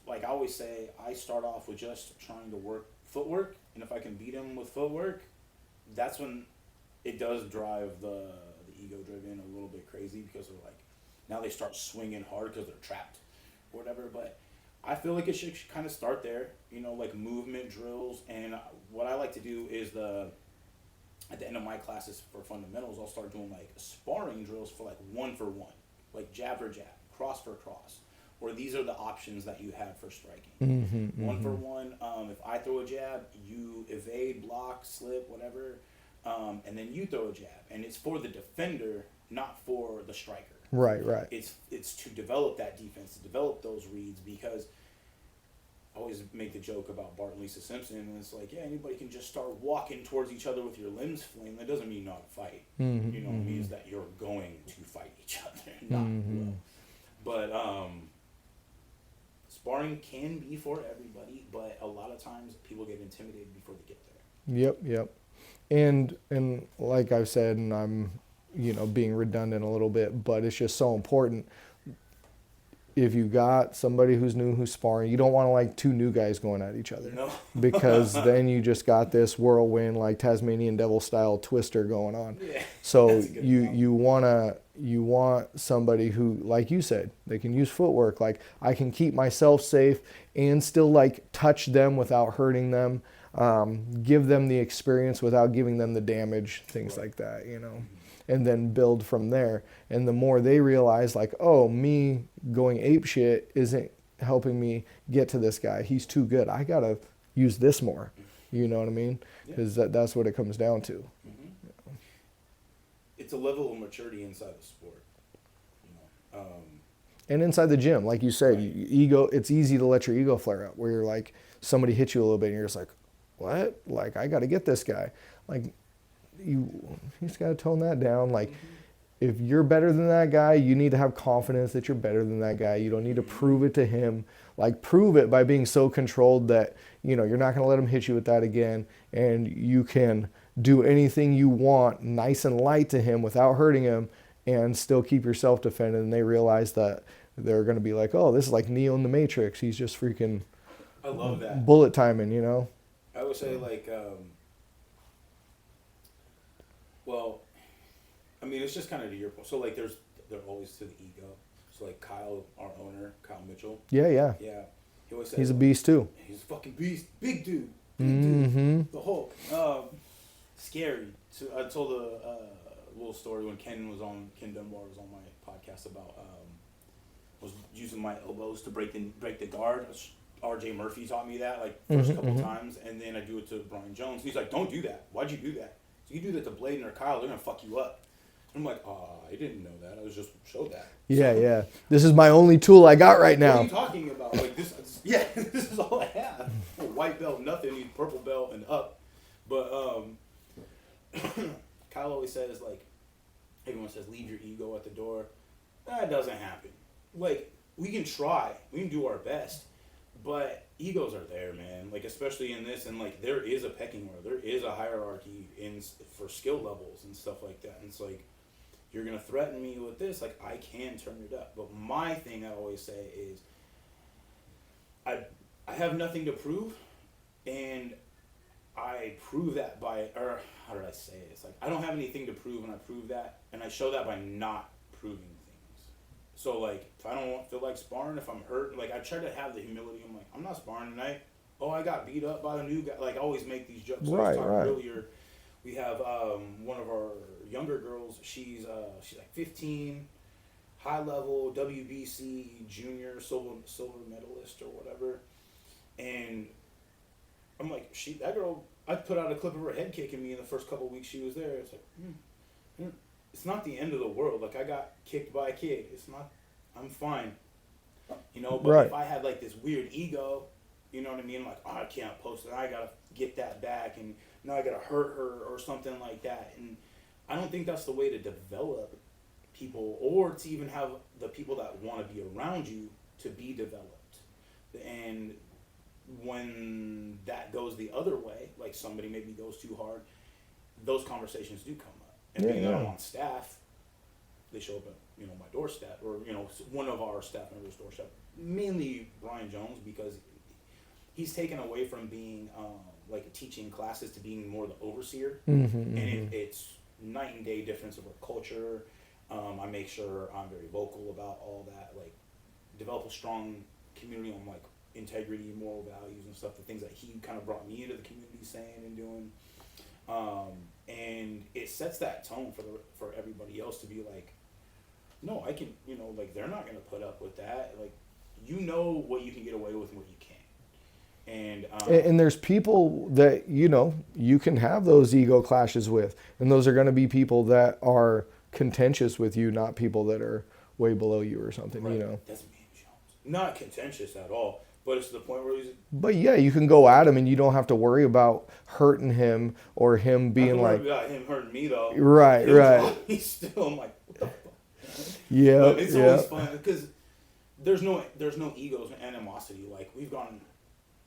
Like I always say, I start off with just trying to work footwork, and if I can beat him with footwork, that's when it does drive the ego driven a little bit crazy, because they're like, now they start swinging hard because they're trapped or whatever. But I feel like it should kind of start there, like movement drills. And what I like to do is at the end of my classes for fundamentals, I'll start doing like sparring drills for like 1-for-1, like jab for jab, cross for cross. Or these are the options that you have for striking. 1-for-1, if I throw a jab, you evade, block, slip, whatever, and then you throw a jab. And it's for the defender, not for the striker. Right. It's to develop that defense, to develop those reads, because I always make the joke about Bart and Lisa Simpson, and it's like, yeah, anybody can just start walking towards each other with your limbs flailing. That doesn't mean you know how to fight. It means that you're going to fight each other, not will. But sparring can be for everybody, but a lot of times people get intimidated before they get there. Yep. And like I've said, and I'm, being redundant a little bit, but it's just so important. If you got somebody who's new who's sparring, you don't want to like two new guys going at each other. No. Because then you just got this whirlwind, like Tasmanian devil style twister going on. Yeah. So you want somebody who, like you said, they can use footwork. Like, I can keep myself safe and still like touch them without hurting them, give them the experience without giving them the damage, things like that, and then build from there. And the more they realize, like, oh, me going ape shit isn't helping me get to this guy. He's too good. I got to use this more. You know what I mean? Because that's what it comes down to. It's a level of maturity inside the sport. And inside the gym, like you said, ego. It's easy to let your ego flare up, where you're like, somebody hits you a little bit and you're just like, what? Like, I got to get this guy. Like, you just got to tone that down. Like, if you're better than that guy, you need to have confidence that you're better than that guy. You don't need to prove it to him. Like, prove it by being so controlled that, you're not going to let him hit you with that again. And you can do anything you want nice and light to him without hurting him, and still keep yourself defended. And they realize that they're going to be like, oh, this is like Neo in the Matrix. He's just freaking I love that. Bullet timing, I would say, like, well, I mean, it's just kind of to your point. So, like, they're always to the ego. So, like, Kyle, our owner, Kyle Mitchell. Yeah. He always says, he's a beast, too. He's a fucking beast. Big dude. The Hulk. scary. So I told a little story when Ken Dunbar was on my podcast about was using my elbows to break the guard. R.J. Murphy taught me that like first couple times, and then I do it to Brian Jones. He's like, "Don't do that. Why'd you do that? So you do that to Bladen or Kyle, they're gonna fuck you up." I'm like, I didn't know that. I was just showed that. Yeah. This is my only tool I got right now. What are you talking about? Like this? Yeah, this is all I have. A white belt, nothing. Need purple belt and up. But Kyle always says like, everyone says, leave your ego at the door. That doesn't happen. Like we can try, we can do our best, but egos are there, man. Like especially in this, and like there is a pecking order. There is a hierarchy for skill levels and stuff like that. And it's like, you're gonna threaten me with this, like I can turn it up. But my thing I always say is, I have nothing to prove, and I prove that or how did I say it? It's like I don't have anything to prove, and I prove that, and I show that by not proving things. So like if I don't feel like sparring, if I'm hurt, like I try to have the humility. I'm like, I'm not sparring tonight. Oh, I got beat up by the new guy. Like I always make these jokes. So Right. Earlier, we have one of our younger girls. She's like 15, high level WBC junior silver medalist or whatever. And I'm like, that girl. I put out a clip of her head kicking me in the first couple of weeks she was there. It's like, it's not the end of the world. Like I got kicked by a kid. It's not. I'm fine. You know. But Right. if I had like this weird ego, you know what I mean? Like, I can't post it. I gotta get that back, and now I gotta hurt her or something like that. And I don't think that's the way to develop people, or to even have the people that want to be around you to be developed. And when that goes the other way, like somebody maybe goes too hard, those conversations do come up. And being that I'm on staff, they show up at my doorstep, or one of our staff members' doorstep. Mainly Brian Jones, because he's taken away from being like teaching classes to being more the overseer, and it's night and day difference of our culture. I make sure I'm very vocal about all that, like develop a strong community on like integrity, moral values and stuff, the things that he kind of brought me into the community saying and doing. And it sets that tone for everybody else to be like, no, I can, like they're not going to put up with that. Like, what you can get away with and what you can't. And there's people that, you can have those ego clashes with, and those are going to be people that are contentious with you, not people that are way below you or something, Right. That's me and Jones. Not contentious at all. But it's to the point where But yeah, you can go at him, and you don't have to worry about hurting him or him being like. About him hurting me though. Right. He's still. I'm like, what the fuck? Yeah. But it's always fun because there's no egos and animosity. Like we've gone,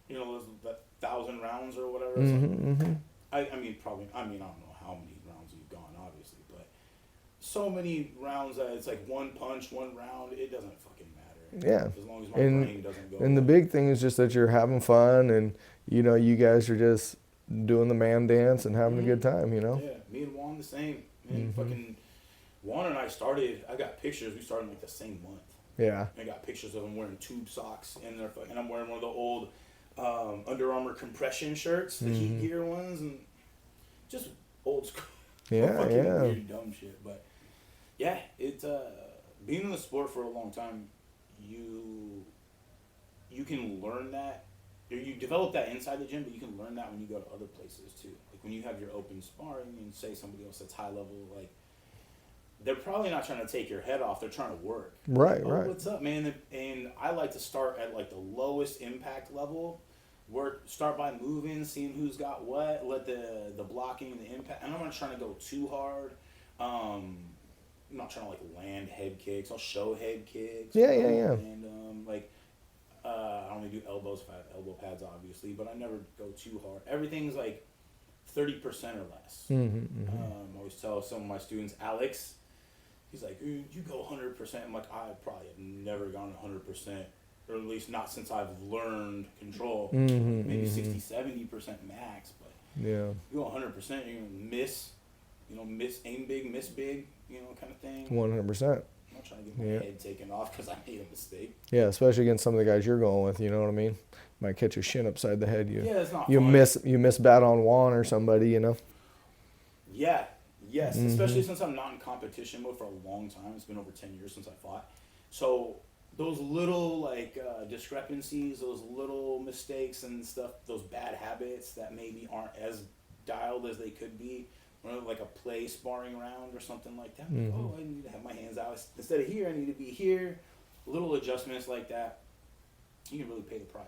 those 1,000 rounds or whatever. I mean, I don't know how many rounds you've gone, obviously, but so many rounds that it's like one punch, one round. It doesn't fucking matter. Yeah. As long as my brain doesn't go. And the big thing is just that you're having fun, and you guys are just doing the man dance and having a good time, Yeah, me and Juan the same. Man, fucking Juan and I got pictures. We started in like the same month. Yeah. I got pictures of him wearing tube socks, and I'm wearing one of the old Under Armour compression shirts, the Heat Gear ones, and just old school. Yeah. Weird dumb shit, but yeah, it's being in the sport for a long time. You can learn that, or you develop that inside the gym, but you can learn that when you go to other places too. Like when you have your open sparring and say somebody else that's high level, like they're probably not trying to take your head off. They're trying to work. Right. What's up, man? And I like to start at like the lowest impact level. Start by moving, seeing who's got what. Let the blocking and the impact. And I'm not trying to go too hard. I'm not trying to like land head kicks. I'll show head kicks. Yeah. And I only do elbows if I have elbow pads, obviously, but I never go too hard. Everything's like 30% or less. I always tell some of my students, Alex, he's like, you go 100%. I'm like, I probably have never gone 100%, or at least not since I've learned control. Maybe 60-70% max, but you go 100%, you're gonna miss. Aim big, miss big, kind of thing. 100%. I'm not trying to get my head taken off because I made a mistake. Yeah, especially against some of the guys you're going with. You know what I mean? Might catch a shin upside the head. It's not you fun. miss bat on Juan or somebody. Yeah, yes, Mm-hmm. especially since I'm not in competition mode for a long time. It's been over 10 years since I fought. So those little like discrepancies, those little mistakes and stuff, those bad habits that maybe aren't as dialed as they could be, or like a play sparring round or something like that. Like, Mm-hmm. oh, I need to have my hands out instead of here. I need to be here. Little adjustments like that, you can really pay the price.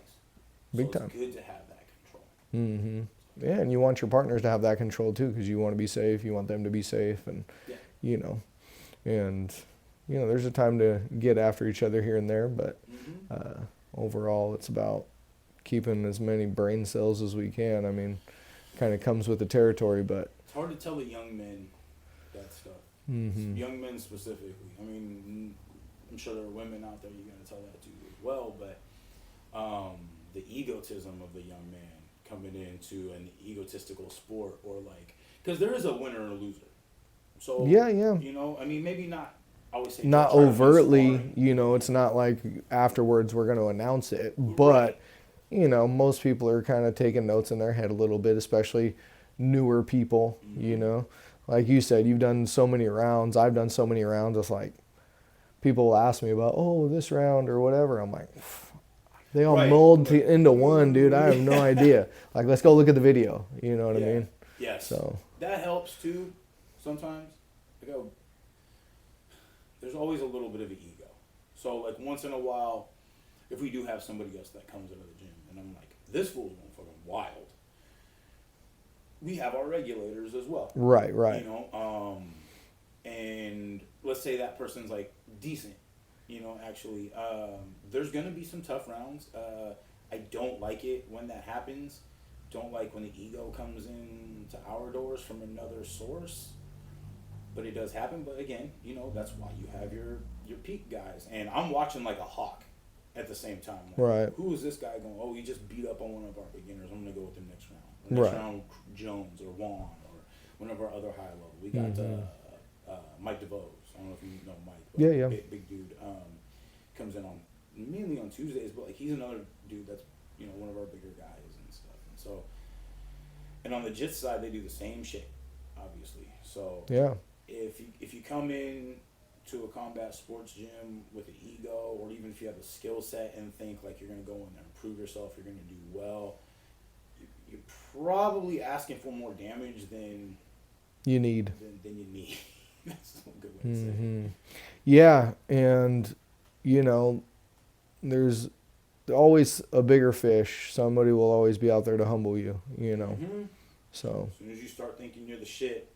So Big it's time. good to have that control. Mm-hmm. Yeah, and you want your partners to have that control too, because you want to be safe. You want them to be safe, and Yeah. you know, and there's a time to get after each other here and there, but Mm-hmm. overall, it's about keeping as many brain cells as we can. I mean, kind of comes with the territory, but. It's hard to tell the young men that stuff. Mm-hmm. Young men specifically. I mean, I'm sure there are women out there you're going to tell that to as well, but the egotism of the young man coming into an egotistical sport, or like, because there is a winner and a loser. So, Yeah. I mean, maybe not always say Not try to win overtly, sparring. it's not like afterwards we're going to announce it, Right. but most people are kind of taking notes in their head a little bit, especially newer people, Mm-hmm. like you said, you've done so many rounds. I've done so many rounds. It's like people will ask me about, oh, this round or whatever. I'm like, they all Right. mold Like, into one, dude. I have no yeah. idea. Like, let's go look at the video. You know what I Yeah. mean? Yes. So, That helps too. Sometimes, like, there's always a little bit of an ego. So like once in a while, if we do have somebody else that comes into the gym, and I'm like, this fool's going fucking wild. We have our regulators as well. right. And let's say that person's like decent. Actually, there's gonna be some tough rounds. I don't like it when that happens. Don't like when the ego comes in to our doors from another source. But it does happen. But again, that's why you have your peak guys. And I'm watching like a hawk at the same time. Like, Right. who is this guy going? Oh, he just beat up on one of our beginners. I'm gonna go with him next round. Or next Right. round, Jones or Juan or one of our other high level. We got Mike DeVos. I don't know if you know Mike. But Yeah. big dude. Comes in on mainly on Tuesdays, but like he's another dude that's one of our bigger guys and stuff. And so, and on the JIT side, they do the same shit, obviously. So Yeah. if you come in to a combat sports gym with an ego, or even if you have a skill set and think like you're gonna go in there and prove yourself, you're gonna do well, you're probably asking for more damage than You need. than you need. That's a good way to say it. Mm-hmm. Yeah, and there's always a bigger fish. Somebody will always be out there to humble you. Mm-hmm. So. As soon as you start thinking you're the shit,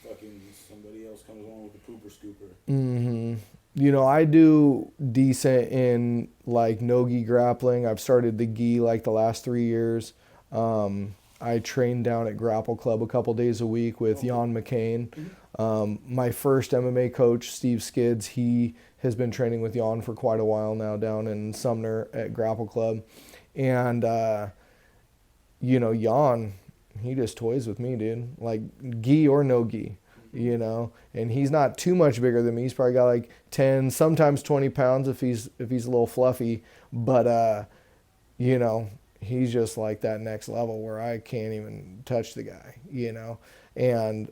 fucking somebody else comes along with the pooper scooper. Mm-hmm. I do decent in like no-gi grappling. I've started the gi like the last 3 years. I train down at Grapple Club a couple days a week with Jan McCain. My first MMA coach, Steve Skids, he has been training with Jan for quite a while now down in Sumner at Grapple Club. And, Jan, he just toys with me, dude. Like gi or no gi, and he's not too much bigger than me. He's probably got like 10, sometimes 20 pounds if he's a little fluffy. But, he's just like that next level where I can't even touch the guy, and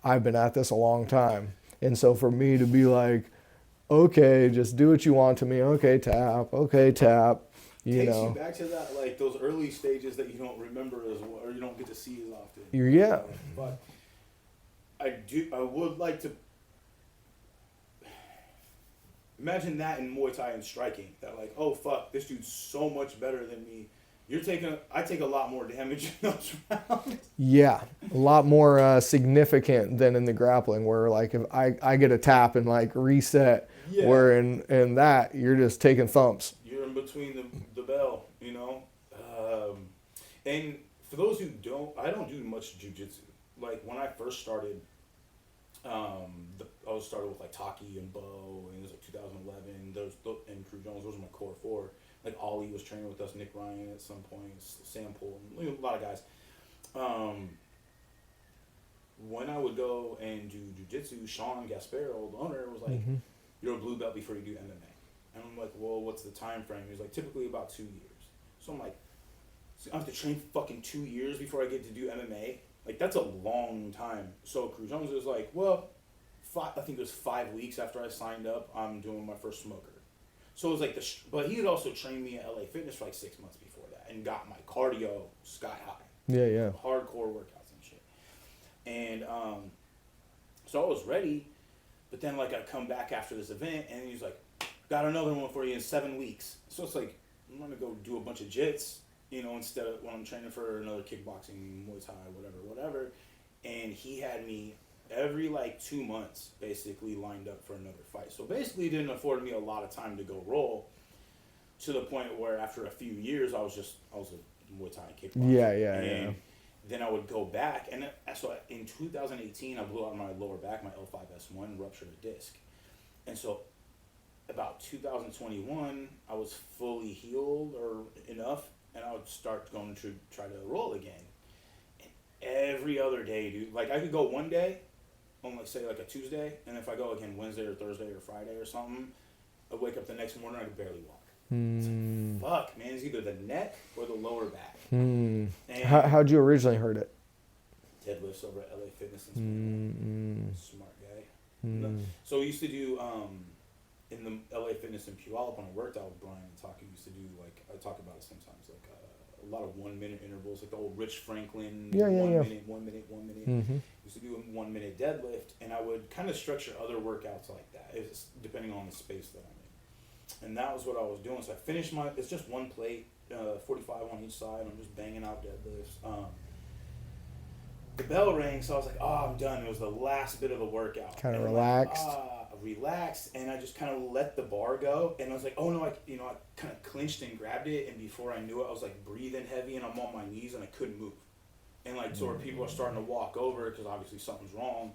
I've been at this a long time. And so for me to be like, okay, just do what you want to me. Okay, tap. Takes you back to that, like those early stages that you don't remember as well, or you don't get to see as often. Yeah. But I would like to imagine that in Muay Thai and striking. That like, oh fuck, this dude's so much better than me. I take a lot more damage in those rounds. Yeah, a lot more significant than in the grappling, where like if I get a tap and like reset, where in that you're just taking thumps. You're in between the bell, and for those who don't, I don't do much jujitsu. Like when I first started, I was started with like Taki and Bo, and it was like 2011. Those and Crew Jones, those were my core four. Like Ollie was training with us, Nick Ryan at some point, Sam Poole, a lot of guys. When I would go and do jujitsu, Sean Gasparo, the owner, was like, "You're a blue belt before you do MMA." And I'm like, "Well, what's the time frame?" He's like, "Typically about 2 years." So I'm like, "So I have to train fucking 2 years before I get to do MMA?" Like, that's a long time. So Crew Jones was like, well, I think it was 5 weeks after I signed up, I'm doing my first smoker. So it was like but he had also trained me at LA Fitness for like 6 months before that and got my cardio sky high. Yeah. Hardcore workouts and shit. And so I was ready, but then like I come back after this event and he's like, got another one for you in 7 weeks. So it's like, I'm gonna go do a bunch of jits, instead of when I'm training for another kickboxing, Muay Thai, whatever. And he had me every like 2 months basically lined up for another fight. So basically it didn't afford me a lot of time to go roll, to the point where after a few years I was a Muay Thai and kickboxer. Yeah. Then I would go back, and so in 2018 I blew out my lower back, my L5S1, ruptured a disc. And so about 2021 I was fully healed or enough, and I would start going to try to roll again. And every other day, dude, like I could go one day on like say like a Tuesday, and if I go again Wednesday or Thursday or Friday or something, I wake up the next morning I could barely walk. It's like, fuck, man, it's either the neck or the lower back. And How'd you originally hurt it? Deadlifts over at LA Fitness and smart guy. So we used to do in the LA Fitness in Puyallup when I worked out with Brian and Taki, used to do like, I talk about it sometimes, like a lot of 1 minute intervals, like the old Rich Franklin, 1 minute. Used to do a 1 minute deadlift, and I would kind of structure other workouts like that, depending on the space that I'm in. And that was what I was doing. So I finished it's just one plate, 45 on each side. I'm just banging out deadlifts. The bell rang, so I was like, oh, I'm done. It was the last bit of the workout. Kind of relaxed. Relaxed, and I just kind of let the bar go. And I was like, oh no, I kind of clinched and grabbed it. And before I knew it, I was like breathing heavy, and I'm on my knees, and I couldn't move. And like, so where people are starting to walk over because obviously something's wrong.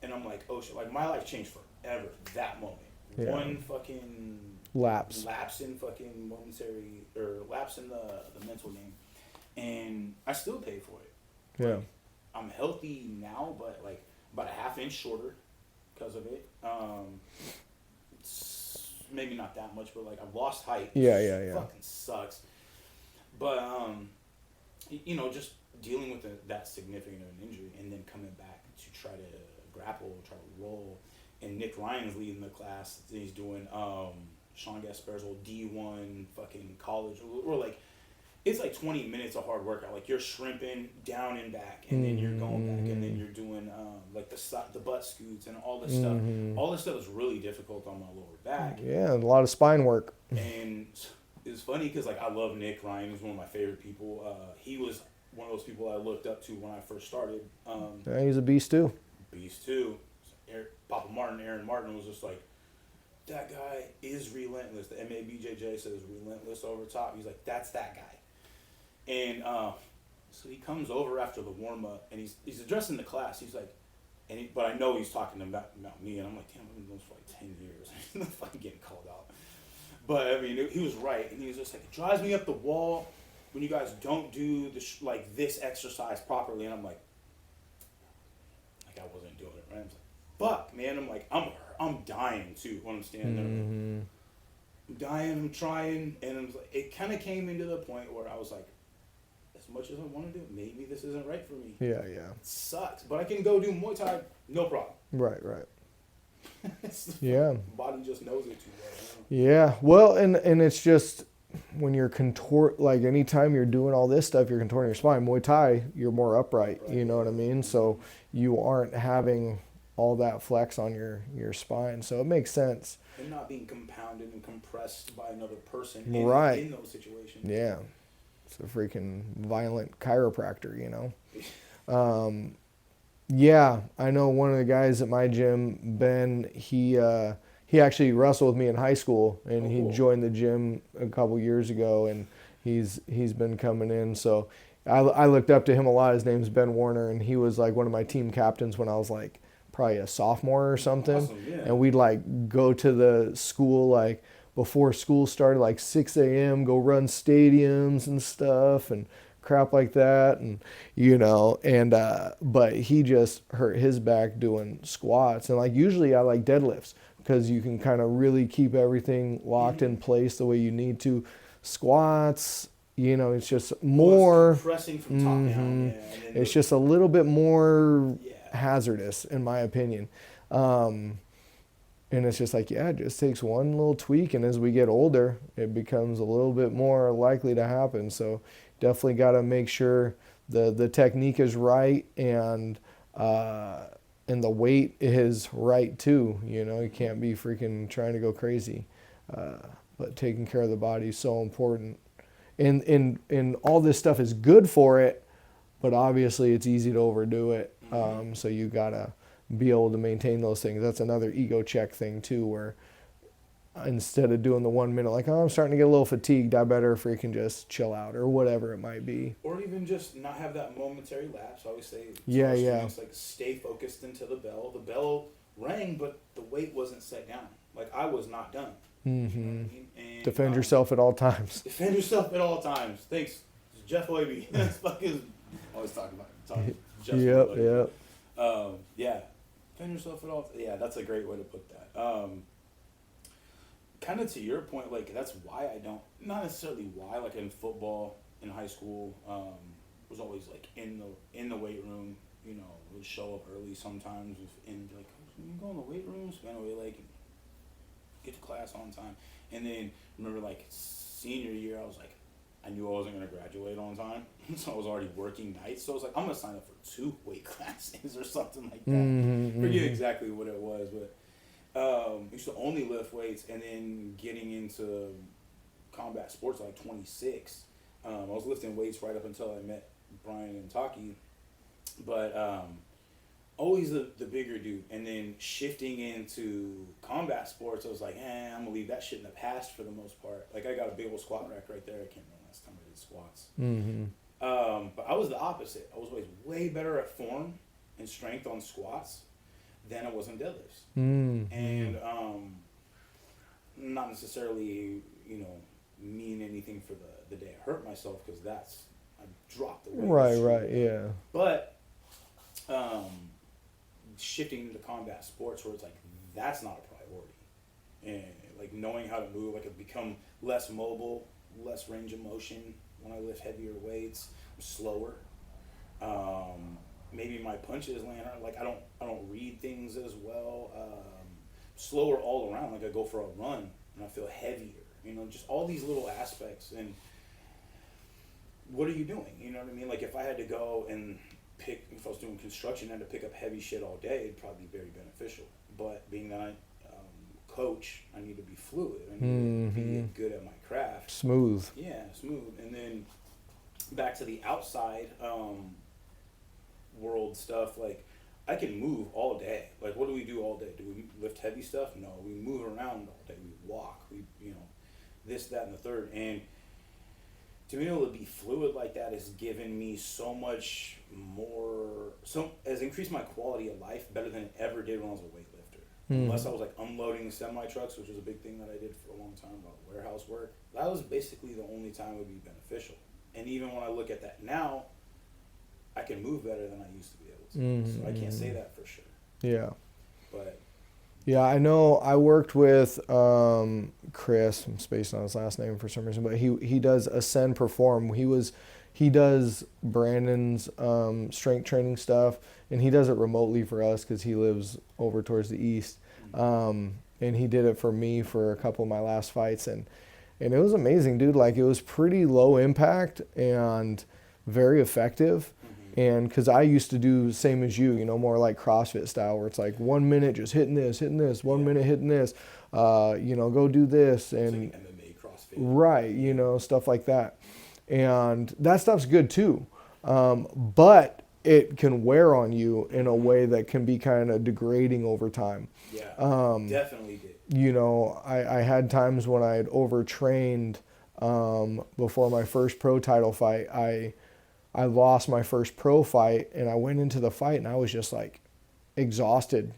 And I'm like, oh shit, like my life changed forever that moment. Yeah. One fucking lapse in fucking momentary, or lapse in the mental game, and I still pay for it. Yeah. Like, I'm healthy now, but like about a half inch shorter because of it. Maybe not that much, but like I've lost height. Yeah. Fucking sucks. But just dealing with that significant of an injury, and then coming back to try to grapple, try to roll. And Nick Ryan's leading the class. He's doing Sean Gasper's old D1 fucking college, or like, it's like 20 minutes of hard workout. Like you're shrimping down and back, and then you're going back, and then you're doing like the butt scoots and all this stuff. All this stuff is really difficult on my lower back. Yeah, a lot of spine work. And it's funny because like I love Nick Ryan. He's one of my favorite people. He was one of those people I looked up to when I first started. Yeah, he's a beast too. Aaron Martin was just like, that guy is relentless. The MABJJ says relentless over top. He's like, that's that guy. And so he comes over after the warm up, and he's addressing the class. He's like, but I know he's talking about me, and I'm like, damn, I've been doing this for like 10 years. I'm not fucking getting called out. But I mean, he was right, and he was just like, it drives me up the wall when you guys don't do this exercise properly. And I'm like I wasn't doing it right. I was like, fuck, man. I'm like, I'm dying too when I'm standing there. I'm dying, I'm trying, and I'm like, it kind of came into the point where I was like, as much as I want to do, maybe this isn't right for me. Yeah. It sucks, but I can go do Muay Thai, no problem. Right. Yeah. Body just knows it too well. Yeah. Well, and it's just when you're like anytime you're doing all this stuff, you're contorting your spine. Muay Thai, you're more upright. You know what I mean? So you aren't having all that flex on your spine. So it makes sense. And not being compounded and compressed by another person right. in those situations. Yeah. It's a freaking violent chiropractor, Yeah, I know one of the guys at my gym, Ben, he actually wrestled with me in high school, and he joined the gym a couple years ago, and he's been coming in. So I looked up to him a lot. His name's Ben Warner, and he was like one of my team captains when I was like probably a sophomore or something. Awesome, yeah. And we'd like go to the school like before school started, like 6 a.m., go run stadiums and stuff and crap like that. And, but he just hurt his back doing squats. And like usually I like deadlifts because you can kind of really keep everything locked in place the way you need to. Squats, it's just more, compressing from top down. Yeah, and then it's just a little bit more Yeah. hazardous, in my opinion. And it's just like, yeah, it just takes one little tweak, and as we get older, it becomes a little bit more likely to happen. So definitely got to make sure the technique is right, and the weight is right too. You can't be freaking trying to go crazy. But taking care of the body is so important. And all this stuff is good for it, but obviously it's easy to overdo it. So you gotta be able to maintain those things. That's another ego check thing too, where instead of doing the 1 minute, like, oh, I'm starting to get a little fatigued, I better freaking just chill out, or whatever it might be. Or even just not have that momentary lapse. I always say, Yeah. It's like stay focused into the bell. The bell rang, but the weight wasn't set down. Like, I was not done. You know what I mean? And, Defend yourself at all times. Defend yourself at all times. Thanks, Jeff Oiby. That's fucking always talking about Jeff. Yep. Yeah. Defend yourself at all. Yeah, that's a great way to put that. Kind of to your point, like, that's why I don't, not necessarily why, like in football in high school, was always like in the weight room, would show up early sometimes and be like, oh, you go in the weight room, spend away, like, get to class on time. And then remember, like, senior year, I was like, I knew I wasn't going to graduate on time, so I was already working nights. So I was like, I'm going to sign up for 2 weight classes or something like that. Forget exactly what it was, but used to only lift weights. And then getting into combat sports at like 26, I was lifting weights right up until I met Brian and Taki, but always the bigger dude. And then shifting into combat sports, I was like, I'm gonna leave that shit in the past for the most part. Like, I got a big old squat rack right there. I can't remember last time I did squats. But I was the opposite. I was always way better at form and strength on squats than I was on deadlifts. And not necessarily, mean anything for the day I hurt myself, because I dropped the weight. Right, yeah. But shifting into combat sports, where it's like, that's not a priority. And like, knowing how to move, like, I've become less mobile, less range of motion when I lift heavier weights. I'm slower. Maybe my punches land, like, I don't read things as well. Slower all around. Like, I go for a run and I feel heavier. Just all these little aspects. And what are you doing? You know what I mean? Like, if I had to go and if I was doing construction and had to pick up heavy shit all day, it'd probably be very beneficial. But being that I coach, I need to be fluid. I need to be good at my craft. Smooth. Yeah, smooth. And then back to the outside world stuff, like, I can move all day. Like, what do we do all day? Do we lift heavy stuff? No, we move around all day. We walk. We, this, that, and the third. And to be able to be fluid like that has given me so much more, has increased my quality of life better than it ever did when I was a weightlifter. Unless I was like unloading the semi-trucks, which was a big thing that I did for a long time, about warehouse work. That was basically the only time it would be beneficial. And even when I look at that now, I can move better than I used to be able to. So I can't say that for sure. Yeah. But yeah, I know I worked with Chris, I'm spacing on his last name for some reason, but he does Ascend Perform. He does Brandon's strength training stuff, and he does it remotely for us because he lives over towards the east. And he did it for me for a couple of my last fights, and it was amazing, dude. Like, it was pretty low impact and very effective. And because I used to do the same as you, more like CrossFit style, where it's like 1 minute just hitting this, 1 minute hitting this, go do this. And it's like MMA, CrossFit. Right, stuff like that. And that stuff's good too. But it can wear on you in a way that can be kind of degrading over time. Yeah, definitely did. I had times when I had overtrained before my first pro title fight. I lost my first pro fight, and I went into the fight, and I was just like exhausted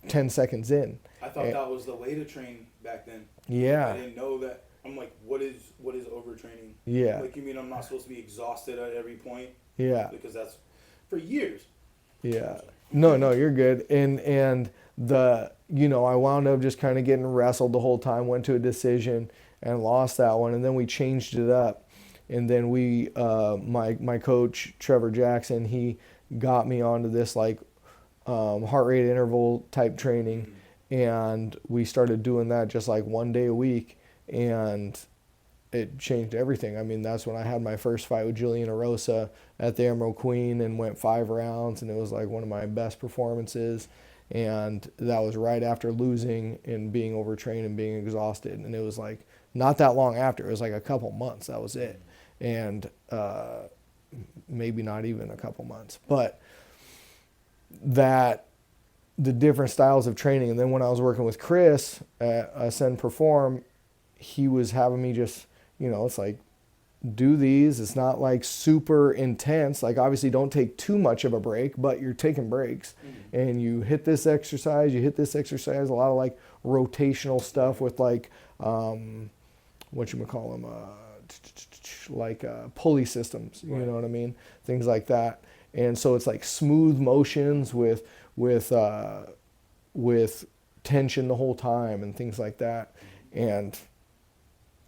10 seconds in. I thought that was the way to train back then. Yeah. I didn't know that. I'm like, what is overtraining? Yeah. Like, you mean I'm not supposed to be exhausted at every point? Yeah. Because that's for years. Yeah. No, you're good. And I wound up just kind of getting wrestled the whole time, went to a decision and lost that one, and then we changed it up. And then my coach Trevor Jackson, he got me onto this like heart rate interval type training, and we started doing that just like 1 day a week, and it changed everything. I mean, that's when I had my first fight with Julian Erosa at the Emerald Queen and went 5 rounds, and it was like one of my best performances. And that was right after losing and being overtrained and being exhausted. And it was like not that long after. It was like a couple months. That was it. And maybe not even a couple months. But that the different styles of training. And then when I was working with Chris at Ascend Perform, he was having me just, it's like, do these. It's not like super intense. Like obviously don't take too much of a break, but you're taking breaks. And you hit this exercise, a lot of like rotational stuff with like, whatchamacallem, like pulley systems, you know what I mean? Things like that. And so it's like smooth motions with tension the whole time and things like that. And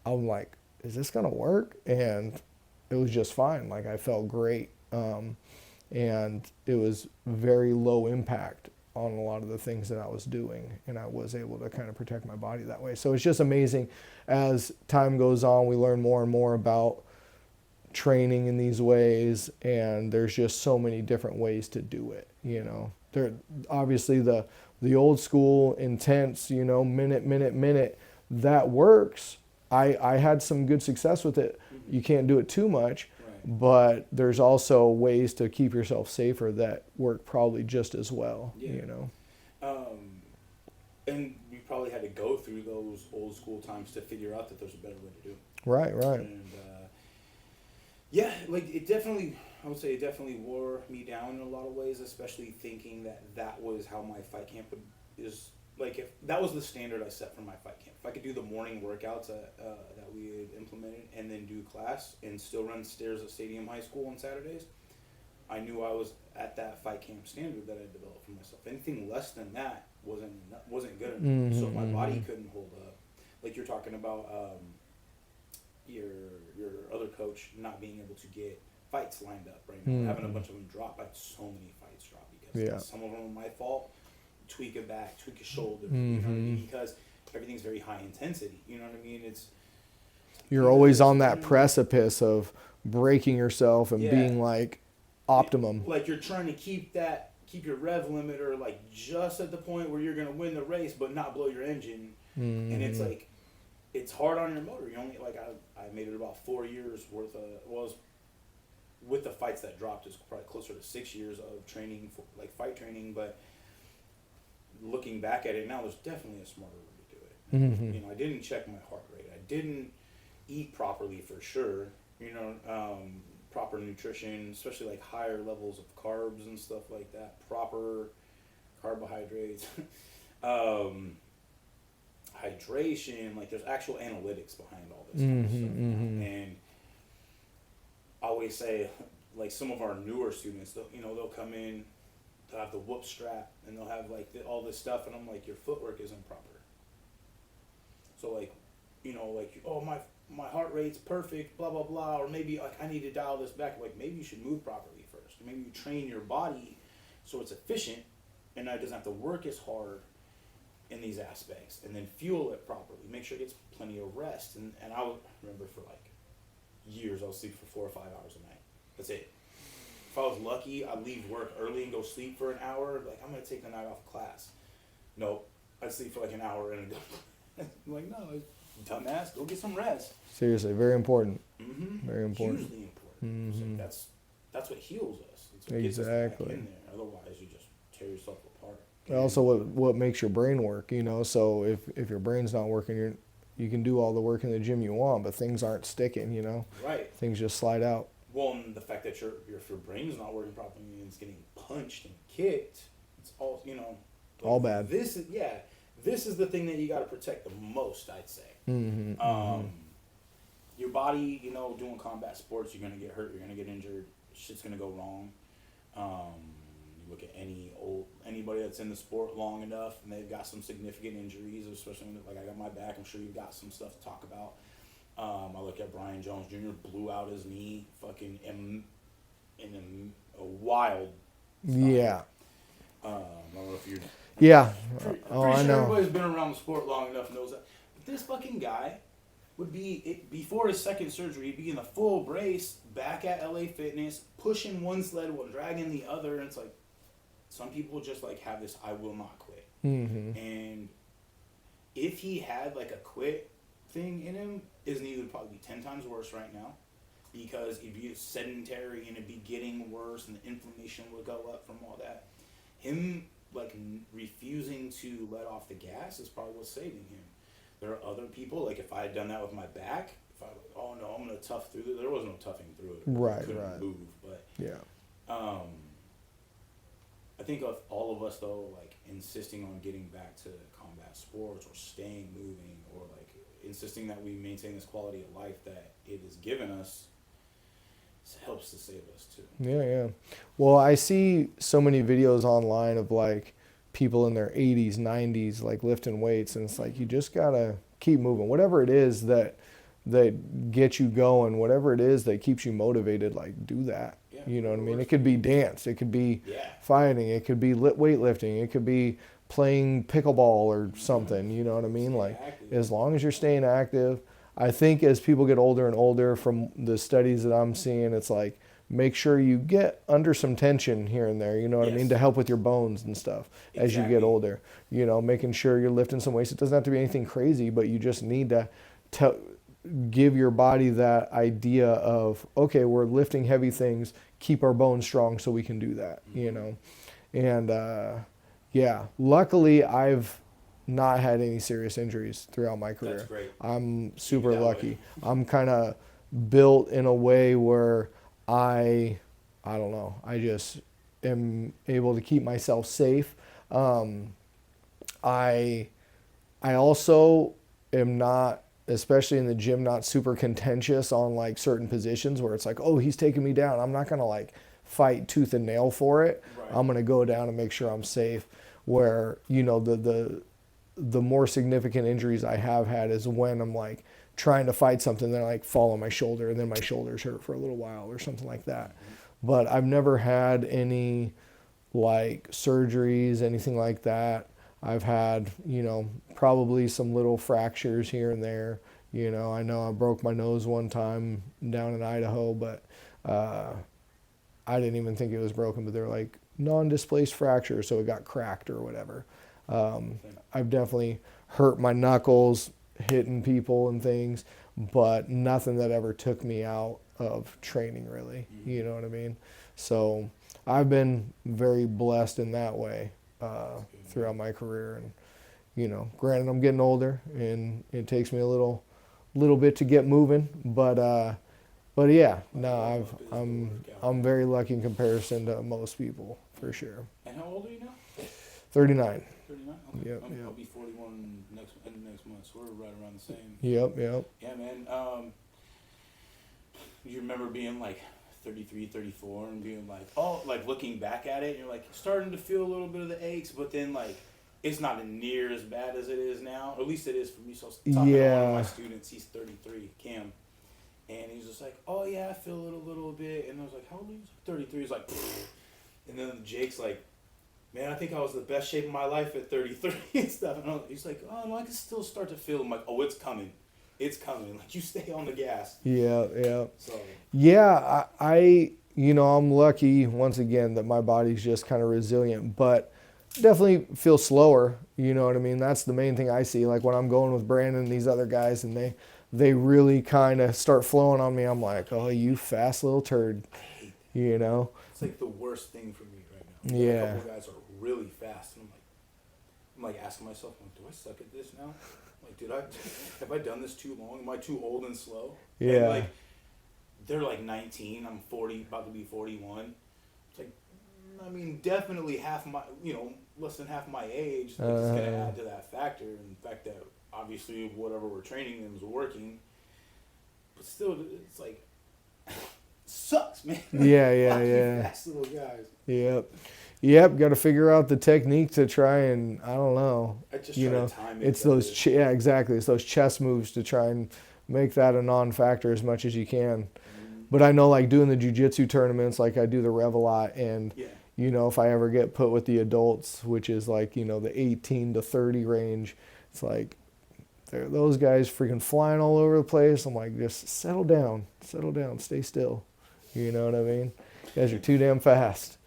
I'm like, is this going to work? And it was just fine. Like I felt great. And it was very low impact on a lot of the things that I was doing. And I was able to kind of protect my body that way. So it's just amazing. As time goes on, we learn more and more about training in these ways. And there's just so many different ways to do it. There, obviously the old school intense, minute, that works. I had some good success with it. You can't do it too much, but there's also ways to keep yourself safer that work probably just as well, And you probably had to go through those old school times to figure out that there's a better way to do it. Right. And like it definitely wore me down in a lot of ways, especially thinking that was how my fight camp is. Like if that was the standard I set for my fight camp, if I could do the morning workouts that we had implemented and then do class and still run stairs at Stadium High School on Saturdays, I knew I was at that fight camp standard that I developed for myself. Anything less than that wasn't good enough. So if my body couldn't hold up, like you're talking about your other coach not being able to get fights lined up right now, having a bunch of them drop. I had so many fights drop because some of them were my fault. Tweak a back, tweak a shoulder, you know what I mean? Because everything's very high intensity, you know what I mean? You're always on that precipice of breaking yourself and being like optimum. Like you're trying to keep your rev limiter like just at the point where you're gonna win the race, but not blow your engine. And it's like it's hard on your motor. You only like I made it about 4 years worth of with the fights that dropped is probably closer to 6 years of training for like fight training, but looking back at it now, there's definitely a smarter way to do it. I didn't check my heart rate. I didn't eat properly for sure. Proper nutrition, especially like higher levels of carbs and stuff like that. Proper carbohydrates, hydration. Like there's actual analytics behind all this kind of stuff. And I always say, like some of our newer students, they'll come in. They'll have the whoop strap and they'll have like all this stuff, and I'm like, your footwork isn't proper. So like, oh my heart rate's perfect, blah blah blah, or maybe like I need to dial this back. Like maybe you should move properly first. Maybe you train your body so it's efficient and it doesn't have to work as hard in these aspects, and then fuel it properly. Make sure it gets plenty of rest. And I would remember for like years I would sleep for 4 or 5 hours a night. That's it. If I was lucky, I'd leave work early and go sleep for an hour. Like, I'm going to take the night off of class. Nope. I'd sleep for like an hour and I'm like, no, dumbass, go get some rest. Seriously, very important. Very important. Hugely important. So that's what heals us. It's what gets us back in there. Otherwise, you just tear yourself apart. Also, what makes your brain work, So if your brain's not working, you can do all the work in the gym you want, but things aren't sticking, Right. Things just slide out. Well, and the fact that if your brain's not working properly and it's getting punched and kicked, it's all, all bad. This is the thing that you got to protect the most, I'd say. Your body, doing combat sports, you're going to get hurt, you're going to get injured, shit's going to go wrong. You look at anybody that's in the sport long enough and they've got some significant injuries, especially like I got my back, I'm sure you've got some stuff to talk about. I look at Brian Jones Jr. blew out his knee fucking in a wild style. Yeah. I don't know if you're... Yeah. Pretty I sure know. everybody's been around the sport long enough knows that. But this fucking guy would be, before his second surgery, he'd be in a full brace, back at LA Fitness, pushing one sled while dragging the other. And it's like, some people just like have this I will not quit. Mm-hmm. And if he had like a quit thing in him, his knee would probably be 10 times worse right now, because he'd be sedentary and it'd be getting worse and the inflammation would go up from all that. Him like refusing to let off the gas is probably what's saving him. There are other people, like if I had done that with my back, if I was like, oh no, I'm gonna tough through it. There was no toughing through it. Right, I couldn't right. move, but Yeah. I think of all of us though, like insisting on getting back to combat sports or staying moving, or like insisting that we maintain this quality of life that it has given us, helps to save us too. Yeah, yeah. Well, I see so many videos online of like people in their 80s, 90s, like lifting weights, and it's like you just gotta keep moving. Whatever it is that gets you going, whatever it is that keeps you motivated, like do that. Yeah, you know what I mean? It could be dance, it could be Yeah. fighting, it could be weightlifting, it could be playing pickleball or something. You know what I mean? Like as long as you're staying active. I think as people get older and older, from the studies that I'm seeing, it's like make sure you get under some tension here and there, you know what I mean, Yes. to help with your bones and stuff as you get Exactly. older. You know, making sure you're lifting some weights. It doesn't have to be anything crazy, but you just need to give your body that idea of, okay, we're lifting heavy things, keep our bones strong so we can do that, you know. And yeah, luckily I've not had any serious injuries throughout my career. That's great. I'm super that lucky. way. I'm kind of built in a way where I don't know, I just am able to keep myself safe. I also am not, especially in the gym, not super contentious on like certain positions where it's like, oh, he's taking me down. I'm not going to like fight tooth and nail for it. Right. I'm going to go down and make sure I'm safe. Where, you know, the more significant injuries I have had is when I'm like trying to fight something that I like fall on my shoulder and then my shoulders hurt for a little while or something like that. But I've never had any like surgeries, anything like that. I've had, you know, probably some little fractures here and there. You know I broke my nose one time down in Idaho, but I didn't even think it was broken, but they're like non-displaced fracture, so it got cracked or whatever. I've definitely hurt my knuckles hitting people and things, but nothing that ever took me out of training really. You know what I mean? So I've been very blessed in that way throughout my career. And you know, granted, I'm getting older and it takes me a little bit to get moving, but yeah, no, I'm very lucky in comparison to most people for sure. And how old are you now? 39. 39? Okay. Yep, I'll yep. be 41 next month, so we're right around the same. Yep. Yeah, man. You remember being like 33, 34 and being like, oh, like looking back at it, you're like starting to feel a little bit of the aches, but then like it's not near as bad as it is now. Or at least it is for me. So I was talking to one of my students, he's 33, Cam. And he's just like, oh yeah, I feel it a little bit. And I was like, how old are you? 33. He's like, pfft. And then Jake's like, man, I think I was the best shape of my life at 33 and stuff. And he's like, oh no, I can still start to feel. I'm like, oh, it's coming. It's coming. Like, you stay on the gas. Yeah. So. Yeah, I you know, I'm lucky once again that my body's just kind of resilient, but definitely feel slower. You know what I mean? That's the main thing I see. Like when I'm going with Brandon and these other guys and they really kind of start flowing on me, I'm like, oh, you fast little turd, you know? It's like the worst thing for me right now. Yeah. A couple guys are really fast, and I'm like asking myself, like, do I suck at this now? Like, have I done this too long? Am I too old and slow? Yeah. And like, they're like 19. I'm 40, about to be 41. It's like, I mean, definitely half my, less than half my age. Like, it's gonna add to that factor, and the fact that obviously whatever we're training them is working. But still, it's like, sucks, man. Yeah. Fast little guys. Yep. Got to figure out the technique to try and, I don't know. I just you try know, to time it. it's those exactly. It's those chess moves to try and make that a non-factor as much as you can. But I know, like, doing the jiu-jitsu tournaments, like I do the Rev a lot, and Yeah. you know, if I ever get put with the adults, which is like, you know, the 18 to 30 range, it's like those guys freaking flying all over the place. I'm like, just settle down, stay still. You know what I mean? You guys are too damn fast.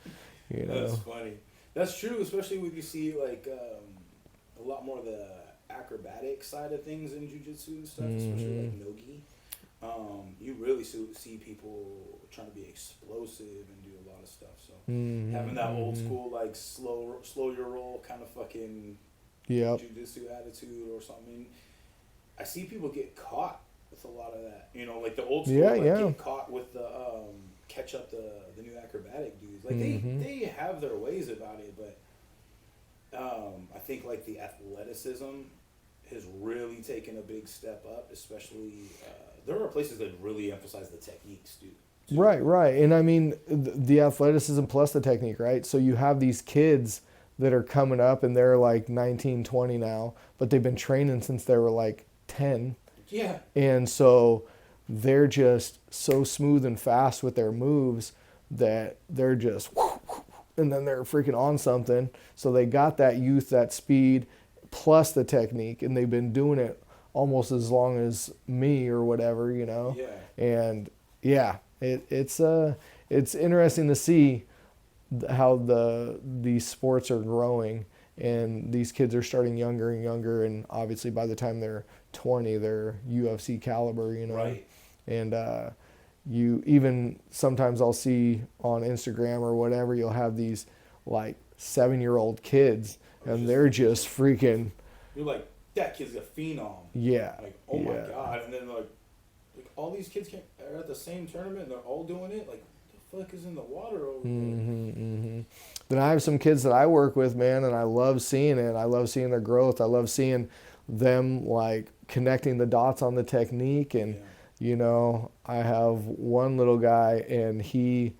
You know. That's funny. That's true, especially when you see like a lot more of the acrobatic side of things in jiu-jitsu and stuff, especially like nogi. You really see people trying to be explosive and do a lot of stuff. So having that old school, like slow your roll kind of fucking jiu-jitsu attitude or something. I see people get caught with a lot of that. You know, like the old school, get caught with the catch up the new acrobatic dudes. Like they have their ways about it, but I think like the athleticism has really taken a big step up, especially there are places that really emphasize the techniques, dude. Right. And I mean, the athleticism plus the technique, right? So you have these kids that are coming up and they're like 19, 20 now, but they've been training since they were like 10. Yeah. And so they're just so smooth and fast with their moves that they're just, and then they're freaking on something. So they got that youth, that speed, plus the technique, and they've been doing it almost as long as me or whatever, you know. Yeah. And yeah, it's interesting to see how these sports are growing, and these kids are starting younger and younger, and obviously by the time they're 20, they're UFC caliber, you know. Right. And you even sometimes I'll see on Instagram or whatever, you'll have these like 7-year-old kids, and they're just freaking. You're like, that kid's a phenom. Yeah. Like, oh my god, and then like all these kids are at the same tournament, and they're all doing it. Like, what the fuck is in the water over there? Then I have some kids that I work with, man, and I love seeing it. I love seeing their growth. I love seeing them like connecting the dots on the technique. And you know, I have one little guy, and he,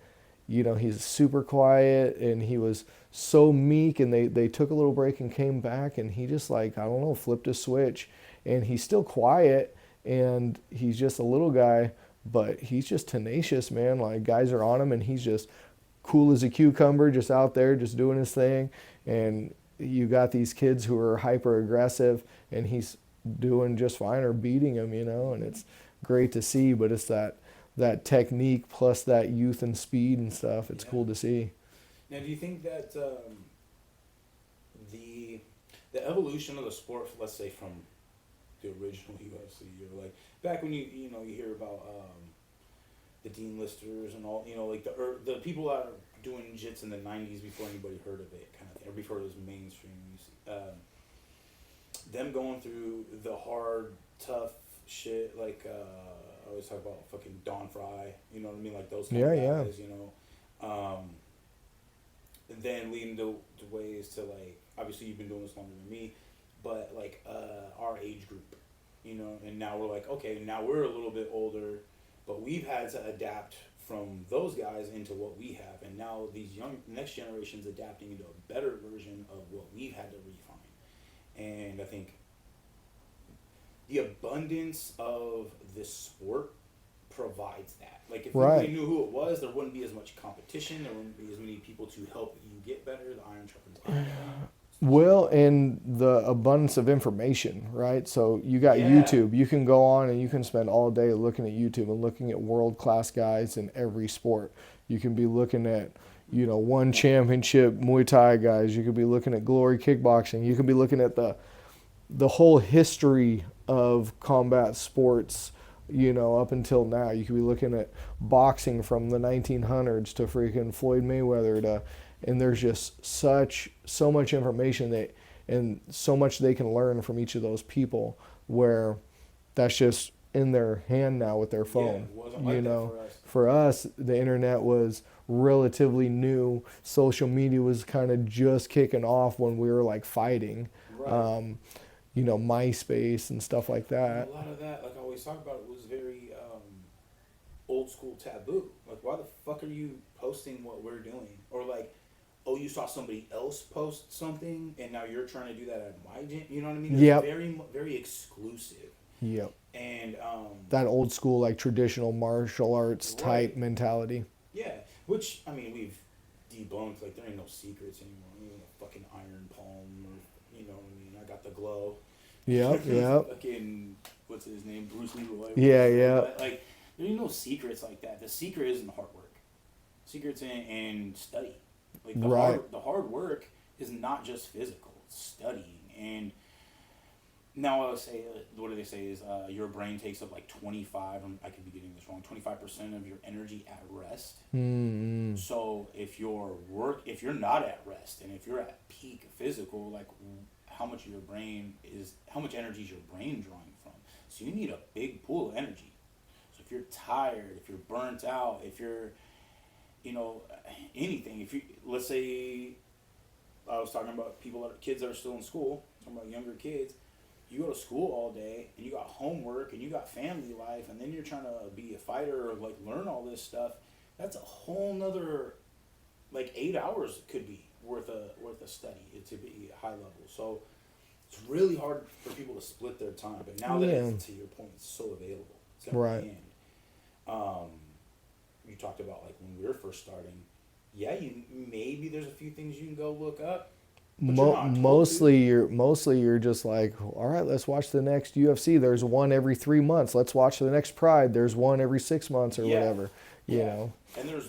you know, he's super quiet, and he was so meek, and they took a little break and came back, and he just like, I don't know, flipped a switch, and he's still quiet, and he's just a little guy, but he's just tenacious, man. Like, guys are on him, and he's just cool as a cucumber, just out there, just doing his thing. And you got these kids who are hyper aggressive, and he's doing just fine or beating them, you know, and it's great to see. But it's that technique plus that youth and speed and stuff. It's cool to see. Now, do you think that the evolution of the sport, let's say from the original UFC, or like back when you hear about the Dean Listers and all, you know, like the people that are doing jits in the 90s before anybody heard of it, kind of thing, or before it was mainstream, you see, them going through the hard, tough shit, like I always talk about fucking Don Fry, you know what I mean, like those kind of guys, you know. And then leading to ways to, like, obviously you've been doing this longer than me, but like our age group, you know, and now we're like, okay, now we're a little bit older, but we've had to adapt from those guys into what we have, and now these next generations adapting into a better version of what we've had to refine. And I think the abundance of this sport provides that. Like, if nobody knew who it was, there wouldn't be as much competition. There wouldn't be as many people to help you get better. The iron sharpens iron. Well, and the abundance of information, right? So you got YouTube. You can go on and you can spend all day looking at YouTube and looking at world-class guys in every sport. You can be looking at, you know, one championship Muay Thai guys. You could be looking at Glory Kickboxing. You can be looking at the whole history of combat sports, you know, up until now. You could be looking at boxing from the 1900s to freaking Floyd Mayweather and there's just so much information and so much they can learn from each of those people, where that's just in their hand now with their phone. Yeah, it wasn't like that For us, the internet was relatively new. Social media was kind of just kicking off when we were like fighting. Right. You know, MySpace and stuff like that. And a lot of that, like I always talk about, it was very old school taboo. Like, why the fuck are you posting what we're doing? Or like, oh, you saw somebody else post something and now you're trying to do that at my gym. You know what I mean? It's very, very exclusive. Yep. And that old school, like traditional martial arts type Right. mentality. Yeah, which I mean we've debunked. Like there ain't no secrets anymore. You know, fucking iron palm, or you know what I mean. I got the glow. Yep, yep. Fucking what's his name? Bruce Leroy. Yeah, yeah. Like there ain't no secrets like that. The secret is in hard work. Secrets in study. Like Right. the hard work is not just physical. It's studying. And now I'll say, what do they say is your brain takes up like 25. I could be getting this wrong. 25% of your energy at rest. Mm-hmm. So if you're not at rest, and if you're at peak physical, like how much energy is your brain drawing from? So you need a big pool of energy. So if you're tired, if you're burnt out, if you're, anything. If you, let's say, I was talking about kids that are still in school. Talking about younger kids. You go to school all day, and you got homework, and you got family life, and then you're trying to be a fighter or like learn all this stuff. That's a whole nother, like 8 hours could be worth a study to be high level. So it's really hard for people to split their time. But now that it's, to your point, it's so available. It's at Right. hand. You talked about like when we were first starting. Yeah, maybe there's a few things you can go look up. Mostly you're just like, all right, let's watch the next UFC. There's one every 3 months. Let's watch the next Pride. There's one every 6 months or whatever. You know. And there's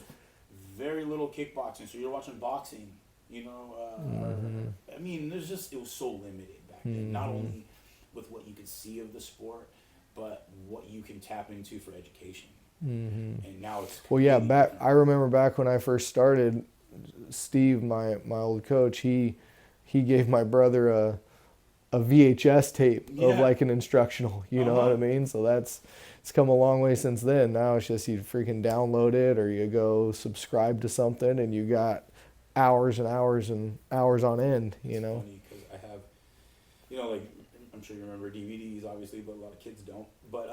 very little kickboxing, so you're watching boxing. I mean, it was so limited back then. Not only with what you could see of the sport, but what you can tap into for education. And now it's I remember back when I first started, Steve, my old coach, he gave my brother a VHS tape of like an instructional, you know what I mean? So it's come a long way since then. Now it's just you freaking download it, or you go subscribe to something, and you got hours and hours and hours on end, It's funny because I have, like I'm sure you remember DVDs, obviously, but a lot of kids don't. But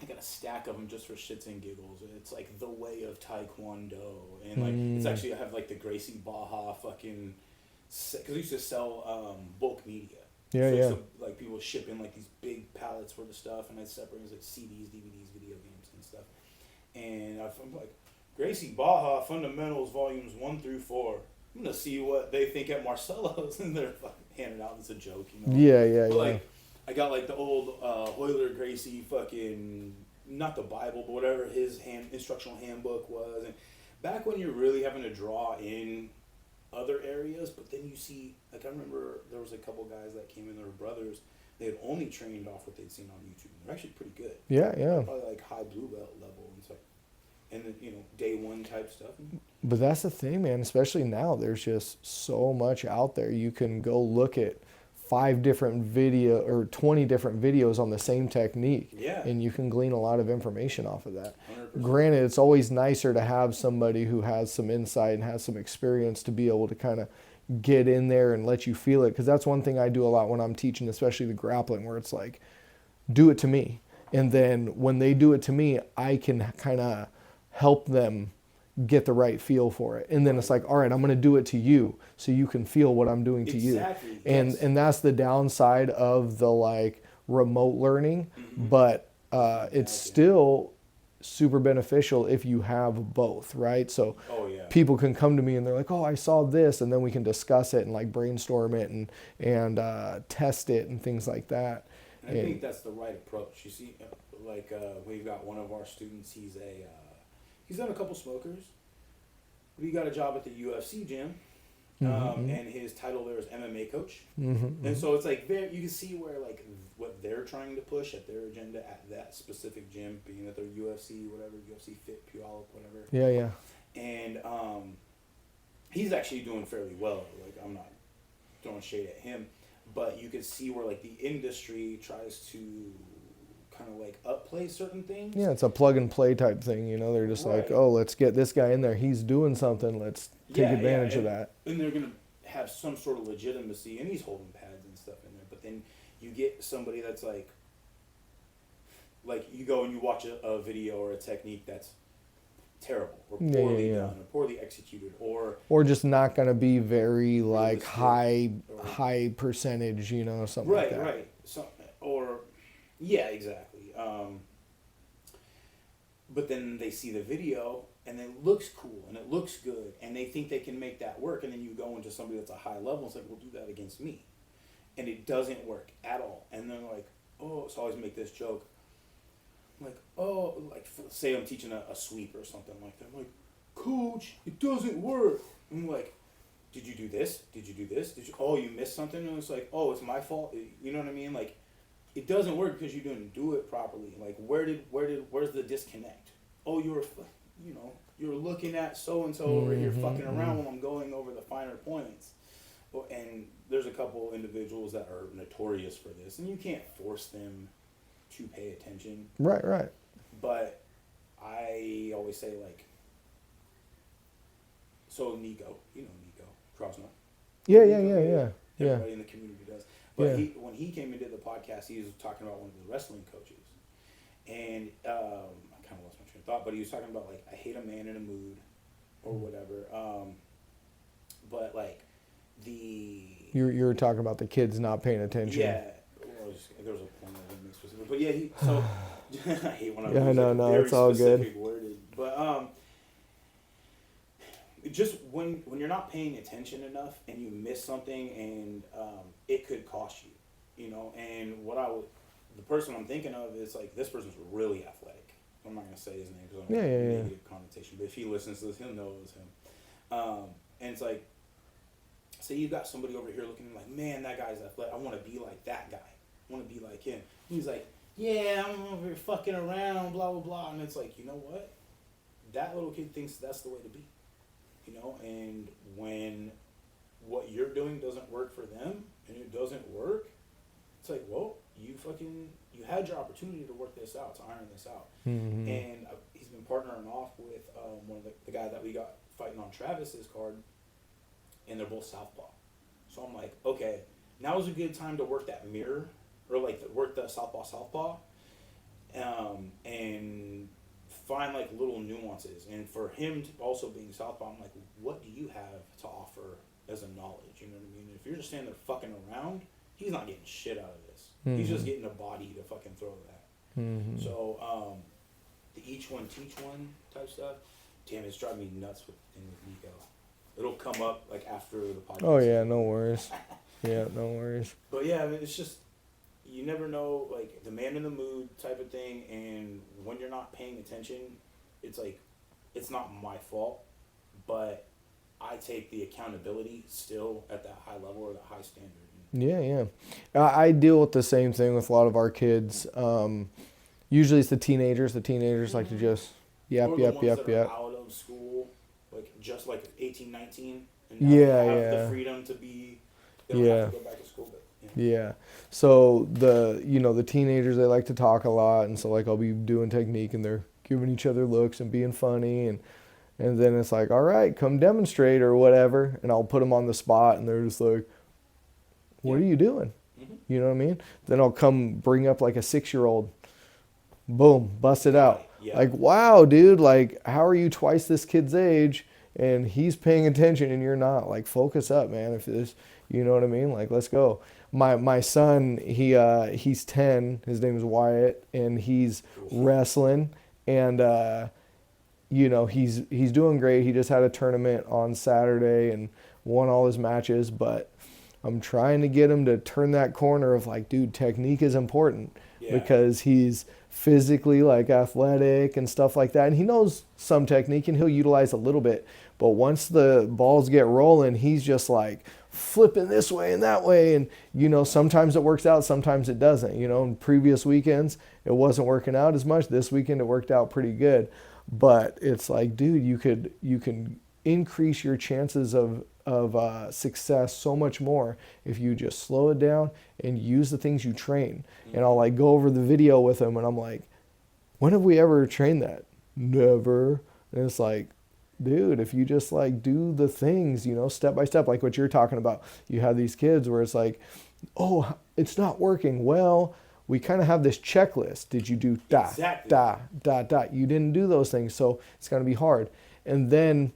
I got a stack of them just for shits and giggles. It's like The Way of Taekwondo, and like it's actually I have like the Gracie Baja fucking, because I used to sell bulk media. So like people ship in like these big pallets worth of stuff, and I'd separate it like CDs, DVDs, video games, and stuff. And I'm like, Gracie Baja Fundamentals Volumes 1 through 4. I'm gonna see what they think at Marcelo's, and they're fucking handing out. It's a joke, But like, I got like the old Hoyler Gracie fucking, not the Bible, but whatever his instructional handbook was. And back when you're really having to draw in other areas, but then you see, like I remember there was a couple guys that came in, they were brothers. They had only trained off what they'd seen on YouTube. They're actually pretty good. Yeah. Probably like high blue belt level and stuff. And then, day one type stuff. But that's the thing, man, especially now, there's just so much out there. You can go look at 5 different or 20 different videos on the same technique. Yeah. And you can glean a lot of information off of that. 100%. Granted, it's always nicer to have somebody who has some insight and has some experience to be able to kind of get in there and let you feel it. Because that's one thing I do a lot when I'm teaching, especially the grappling, where it's like, do it to me. And then when they do it to me, I can kind of help them get the right feel for it. And then it's like, all right, I'm going to do it to you so you can feel what I'm doing to you. And that's the downside of the like remote learning, but it's still super beneficial if you have both, right? So people can come to me and they're like, oh, I saw this, and then we can discuss it and like brainstorm it and test it and things like that. And I think that's the right approach. You see, like we've got one of our students, he's done a couple smokers, but he got a job at the UFC gym, and his title there is MMA coach. And so it's like you can see where like what they're trying to push at their agenda at that specific gym, being that they're UFC, whatever, UFC Fit, Puyallup, whatever. Yeah. And he's actually doing fairly well. Like I'm not throwing shade at him, but you can see where like the industry tries to kind of like upplay certain things. Yeah, it's a plug and play type thing, They're just like, oh, let's get this guy in there. He's doing something. Let's take advantage of that. And they're going to have some sort of legitimacy, and he's holding pads and stuff in there. But then you get somebody that's like you go and you watch a video or a technique that's terrible or poorly done or poorly executed or just not going to be very like high percentage, something like that. Right. So, yeah, exactly. but then they see the video and it looks cool and it looks good and they think they can make that work, and then you go into somebody that's a high level, it's like, well, do that against me. And it doesn't work at all. And they're like, oh, so I always make this joke. I'm like, oh, like, say I'm teaching a sweep or something like that. I'm like, coach, it doesn't work. And I'm like, did you do this? Did you do this? Oh, you missed something? And it's like, oh, it's my fault. You know what I mean? Like, it doesn't work because you didn't do it properly. Like, where's the disconnect? Oh, you're looking at so-and-so over here fucking around while I'm going over the finer points. And there's a couple individuals that are notorious for this, and you can't force them to pay attention. Right. But I always say, like, so Nico, Krosno. Yeah. Everybody in the community does. But when he came and did the podcast, he was talking about one of the wrestling coaches. And I kind of lost my train of thought, but he was talking about, like, I hate a man in a mood or whatever. But, like, you were talking about the kids not paying attention. Yeah. Well, there was a point I didn't make specific. But, yeah, so I hate when I yeah, no, very it's all specific good. worded. But just when you're not paying attention enough and you miss something, and it could cost you, and the person I'm thinking of is, like, this person's really athletic. I'm not going to say his name because I don't want a negative connotation, but if he listens to this, he'll know it was him. And it's like, say you've got somebody over here looking like, man, that guy's athletic. I want to be like that guy. I want to be like him. He's like, yeah, I'm over here fucking around, blah, blah, blah. And it's like, you know what? That little kid thinks that's the way to be. And when what you're doing doesn't work for them and it doesn't work, it's like, well, you had your opportunity to work this out, to iron this out. Mm-hmm. And he's been partnering off with one of the guy that we got fighting on Travis's card, and they're both southpaw. So I'm like, okay, now is a good time to work that mirror, or like work the southpaw, and find, like, little nuances. And for him to also being southpaw, I'm like, what do you have to offer as a knowledge? You know what I mean? If you're just standing there fucking around, he's not getting shit out of this. Mm-hmm. He's just getting a body to fucking throw that. Mm-hmm. So the each one teach one type stuff, damn, it's driving me nuts with Nico. It'll come up, like, after the podcast. Oh yeah, no worries. Yeah, no worries. But yeah, I mean, it's just, you never know, like, the man in the mood type of thing. And when you're not paying attention, it's like, it's not my fault, but I take the accountability still at that high level or that high standard. Yeah. I deal with the same thing with a lot of our kids. Usually it's the teenagers. The teenagers like to just yep. Out of school, like, just like 18, 19, and now they have the freedom to be. They don't have to go back to school. But, yeah. So the teenagers, they like to talk a lot, and so, like, I'll be doing technique and they're giving each other looks and being funny, and then it's like, all right, come demonstrate or whatever, and I'll put them on the spot, and they're just like, what are you doing? Mm-hmm. You know what I mean? Then I'll come bring up, like, a 6-year-old, boom, bust it out. Yeah. Like, wow, dude, like, how are you twice this kid's age and he's paying attention and you're not? Like, focus up, man. If this, you know what I mean? Like, let's go. My son, he's 10. His name is Wyatt, and he's wrestling, and he's doing great. He just had a tournament on Saturday and won all his matches, but I'm trying to get him to turn that corner of, like, dude, technique is important, because he's physically, like, athletic and stuff like that. And he knows some technique and he'll utilize a little bit. But once the balls get rolling, he's just, like, flipping this way and that way. And, sometimes it works out, sometimes it doesn't. In previous weekends, it wasn't working out as much. This weekend, it worked out pretty good. But it's like, dude, you can increase your chances of success so much more if you just slow it down and use the things you train. And I'll, like, go over the video with him, and I'm like, when have we ever trained that? Never. And it's like, dude, if you just, like, do the things, step by step, like what you're talking about. You have these kids where it's like, oh, it's not working. Well, we kind of have this checklist. Did you do da? You didn't do those things, so it's going to be hard. And then,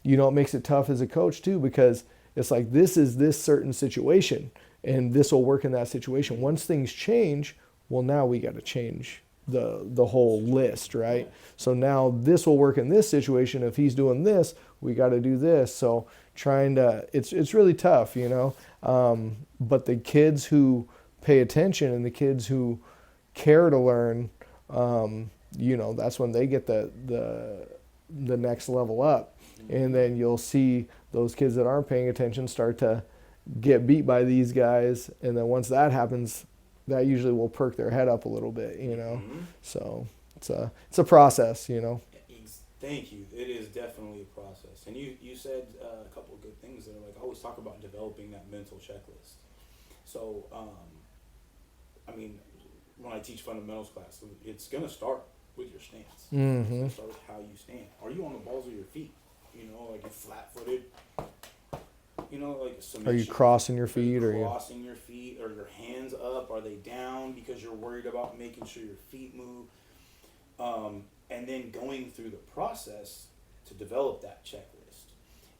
it makes it tough as a coach too, because it's like, this is this certain situation and this will work in that situation. Once things change, well, now we got to change, the whole list, right? So now this will work in this situation. If he's doing this, we got to do this. So trying to, it's really tough, you know. But the kids who pay attention and the kids who care to learn, you know, that's when they get the next level up. And then you'll see those kids that aren't paying attention start to get beat by these guys. And then once that happens, that usually will perk their head up a little bit, you know. So it's a process, you know. Thank you. It is definitely a process. And you said a couple of good things that are like, I always talk about developing that mental checklist. So, I mean, when I teach fundamentals class, it's going to start with your stance. It's going to start with how you stand. Are you on the balls of your feet? You know, like you're flat-footed. You know, like submission. Are you crossing your feet? Or crossing your feet? Are your hands up? Are they down because you're worried about making sure your feet move? And then going through the process to develop that checklist.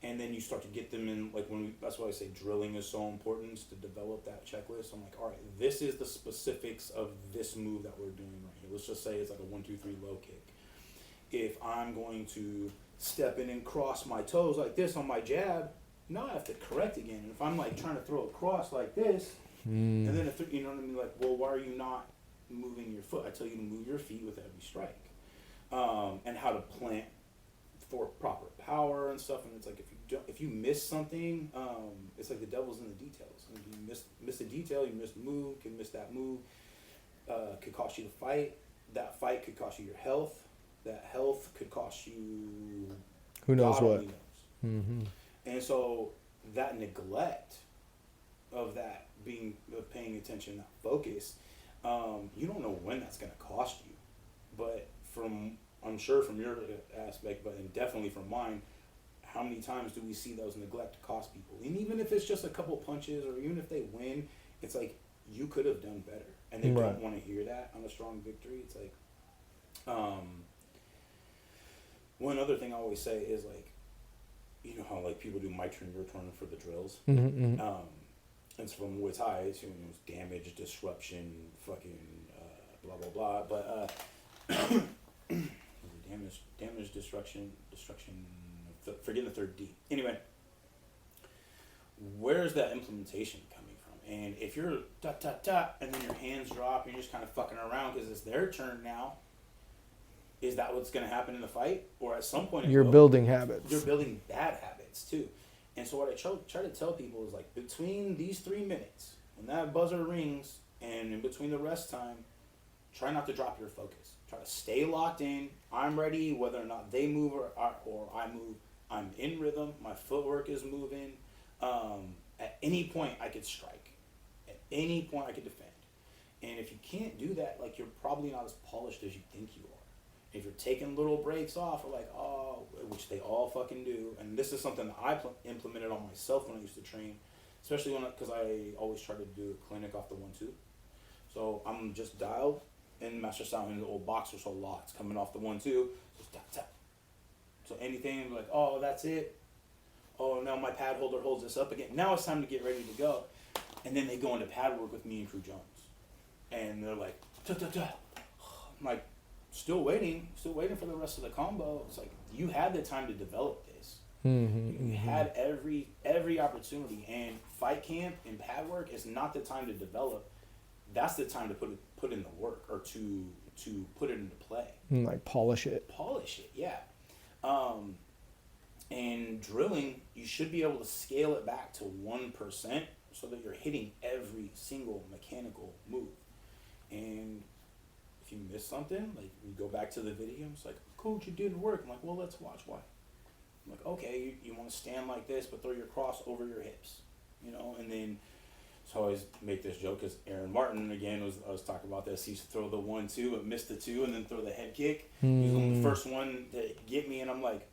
And then you start to get them in, like that's why I say drilling is so important, is to develop that checklist. I'm like, all right, this is the specifics of this move that we're doing right here. Let's just say it's like a 1, 2, 3 low kick. If I'm going to step in and cross my toes like this on my jab, now I have to correct again. And if I'm like trying to throw a cross like this, and then you know what I mean, like, well, why are you not moving your foot? I tell you to move your feet with every strike. And how to plant for proper power and stuff. And it's like if you miss something, it's like the devil's in the details. And if you miss a detail, you miss the move, can miss that move, could cost you the fight. That fight could cost you your health. That health could cost you who knows God what. only knows. And so that neglect of that of paying attention, that focus, you don't know when that's going to cost you. But I'm sure from your aspect, but definitely from mine, how many times do we see those neglect cost people? And even if it's just a couple punches, or even if they win, it's like, you could have done better. And they don't want to hear that on a strong victory. It's like, one other thing I always say is like, you know how like people do my turn, your turn for the drills? It's from Muay Thai, it's, you know, damage, disruption, fucking blah, blah, blah. But, damage, destruction, forget the third D. Anyway, where's that implementation coming from? And if you're and then your hands drop and you're just kind of fucking around because it's their turn now, is that what's going to happen in the fight? Or at some point you're building habits. You're building bad habits too. And so what I try to tell people is like, between these 3 minutes, when that buzzer rings and in between the rest time, try not to drop your focus. Try to stay locked in. I'm ready, whether or not they move or I move. I'm in rhythm. My footwork is moving. At any point, I could strike. At any point, I could defend. And if you can't do that, like, you're probably not as polished as you think you are. If you're taking little breaks off, or like, which they all fucking do, and this is something that I implemented on myself when I used to train, especially because I always try to do a clinic off the 1-2. So I'm just dialed. In Master Style, in the old boxer, so locks coming off the 1-2, just tap tap. So anything like, oh, that's it. Oh, now my pad holder holds this up again. Now it's time to get ready to go. And then they go into pad work with me and Crew Jones, and they're like, ta ta ta. I'm like, still waiting for the rest of the combo. It's like, you had the time to develop this. You had every opportunity, and fight camp and pad work is not the time to develop. That's the time to put in the work, or to put it into play. Like polish it, yeah. And drilling, you should be able to scale it back to 1% so that you're hitting every single mechanical move. And if you miss something, like, we go back to the video, it's like, coach, it didn't work. I'm like, well, let's watch why. I'm like, okay, you want to stand like this, but throw your cross over your hips, you know, and then. So I always make this joke because Aaron Martin, again, I was talking about this. He used to throw the 1-2 but miss the 2 and then throw the head kick. He was the first one to get me, and I'm like,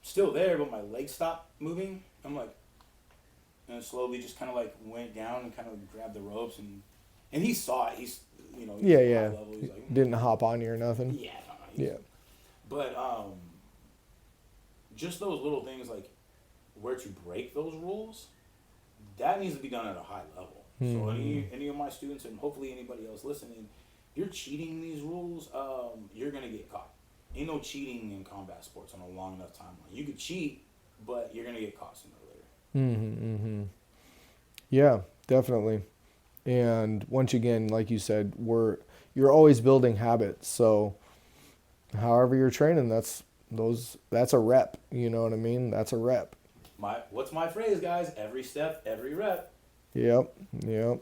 still there, but my legs stopped moving. I'm like, and slowly just kind of like went down and kind of grabbed the ropes, and he saw it. He's, you know, yeah. high level. He's like, didn't hop on you or nothing. Yeah, yeah. But just those little things, like where to break those rules, that needs to be done at a high level. So any of my students, and hopefully anybody else listening, you're cheating these rules, you're gonna get caught. Ain't no cheating in combat sports on a long enough timeline. You could cheat, but you're gonna get caught sooner or later. Yeah, definitely. And once again, like you said, you're always building habits. So however you're training, that's a rep. You know what I mean? That's a rep. What's my phrase, guys? Every step, every rep. Yep, yep.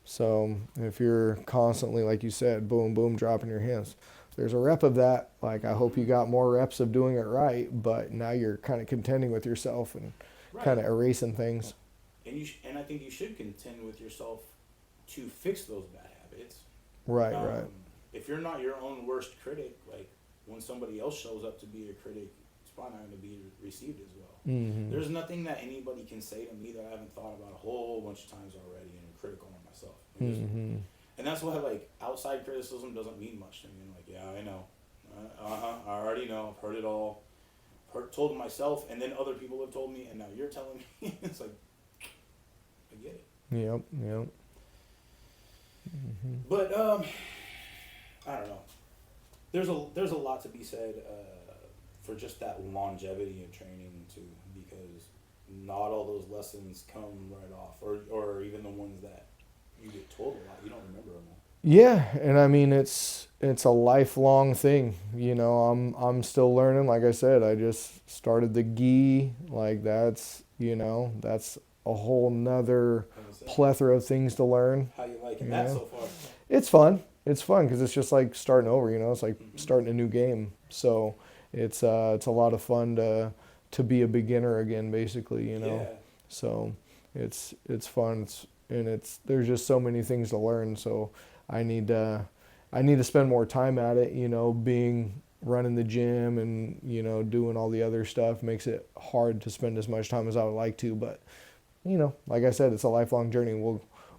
So if you're constantly, like you said, boom, boom, dropping your hands, there's a rep of that. Like, I hope you got more reps of doing it right, but now you're kind of contending with yourself and kind of erasing things. And I think you should contend with yourself to fix those bad habits. Right, right. If you're not your own worst critic, like when somebody else shows up to be your critic, it's probably not going to be received as well. There's nothing that anybody can say to me that I haven't thought about a whole bunch of times already and I'm critical of myself. And that's why, like, outside criticism doesn't mean much to me. I'm like, yeah, I know. I already know. I've heard it all. Told myself, and then other people have told me, and now you're telling me. It's like, I get it. Yep, yep. But, I don't know. There's a lot to be said for just that longevity in training, too, because not all those lessons come right off, or even the ones that you get told a lot, you don't remember them all. Yeah, and I mean it's a lifelong thing. You know, I'm still learning. Like I said, I just started the gi. Like that's a whole nother plethora of things to learn. How you liking that so far? It's fun. It's fun because it's just like starting over. You know, it's like starting a new game. So it's a lot of fun to be a beginner again, basically. You know, so it's fun. There's just so many things to learn. So I need to spend more time at it, you know, running the gym and, you know, doing all the other stuff makes it hard to spend as much time as I would like to, but, you know, like I said, it's a lifelong journey.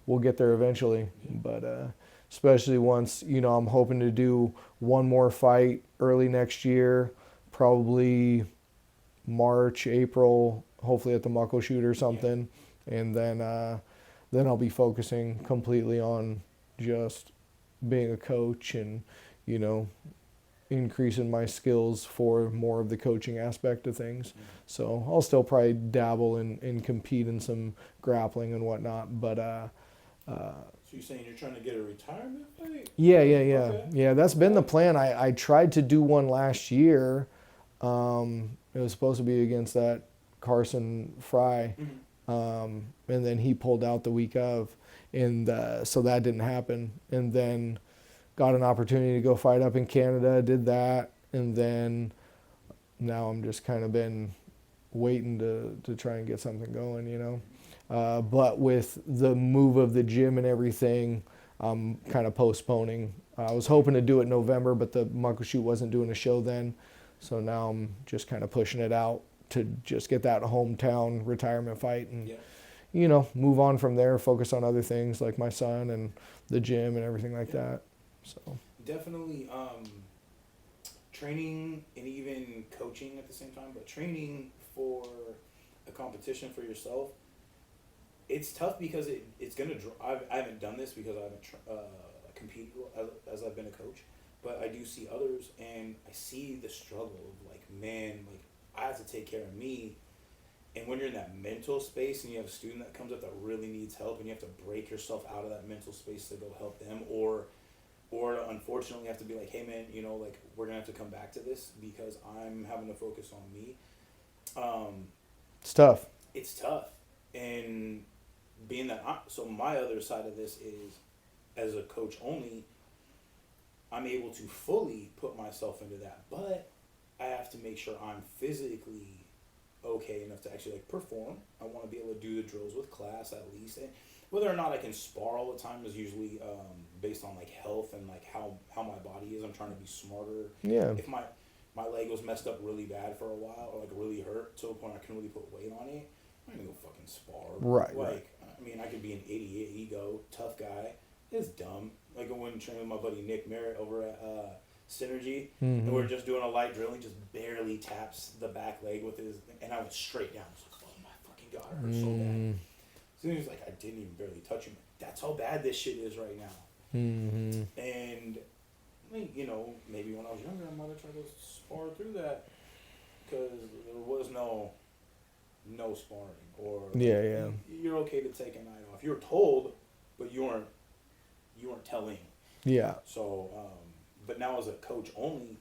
We'll get there eventually, but especially once, you know, I'm hoping to do one more fight early next year, probably March, April, hopefully at the Mucko Shoot or something, and then I'll be focusing completely on just being a coach and, you know, increasing my skills for more of the coaching aspect of things. So I'll still probably dabble and compete in some grappling and whatnot, but so you're saying you're trying to get a retirement fight? Yeah. Okay. Yeah, that's been the plan. I tried to do one last year. It was supposed to be against that Carson Fry. And then he pulled out the week of, and so that didn't happen. And then got an opportunity to go fight up in Canada, did that, and then now I'm just kind of been waiting to try and get something going, you know. But with the move of the gym and everything, I'm kind of postponing. I was hoping to do it in November, but the Mucko Shoot wasn't doing a show then, so now I'm just kind of pushing it out to just get that hometown retirement fight and, you know, move on from there, focus on other things like my son and the gym and everything like that. So definitely training and even coaching at the same time, but training for a competition for yourself, it's tough because it's going to I haven't done this because I haven't competed as I've been a coach, but I do see others and I see the struggle of like, man, like I have to take care of me. And when you're in that mental space and you have a student that comes up that really needs help and you have to break yourself out of that mental space to go help them, or unfortunately you have to be like, hey man, you know, like we're gonna have to come back to this because I'm having to focus on me. It's tough. It's tough. And being that so my other side of this is, as a coach only, I'm able to fully put myself into that, but I have to make sure I'm physically okay enough to actually like perform. I want to be able to do the drills with class at least. And whether or not I can spar all the time is usually based on like health and like how my body is. I'm trying to be smarter. Yeah. If my leg was messed up really bad for a while or like really hurt to a point I couldn't really put weight on it, I'm gonna go fucking spar. Right. Like, right. I mean, I could be an idiot, ego, tough guy. It's dumb. Like I went and trained with my buddy Nick Merritt over at Synergy, and we're just doing a light drill. He just barely taps the back leg with his, and I went straight down. I was like, oh my fucking god, it hurts so bad. So he was like, I didn't even barely touch him. That's how bad this shit is right now. And you know, maybe when I was younger, I might have tried to spar through that because there was no sparring, or Yeah. you're okay to take a night off. You were told, but you weren't telling. Yeah. So, but now as a coach only,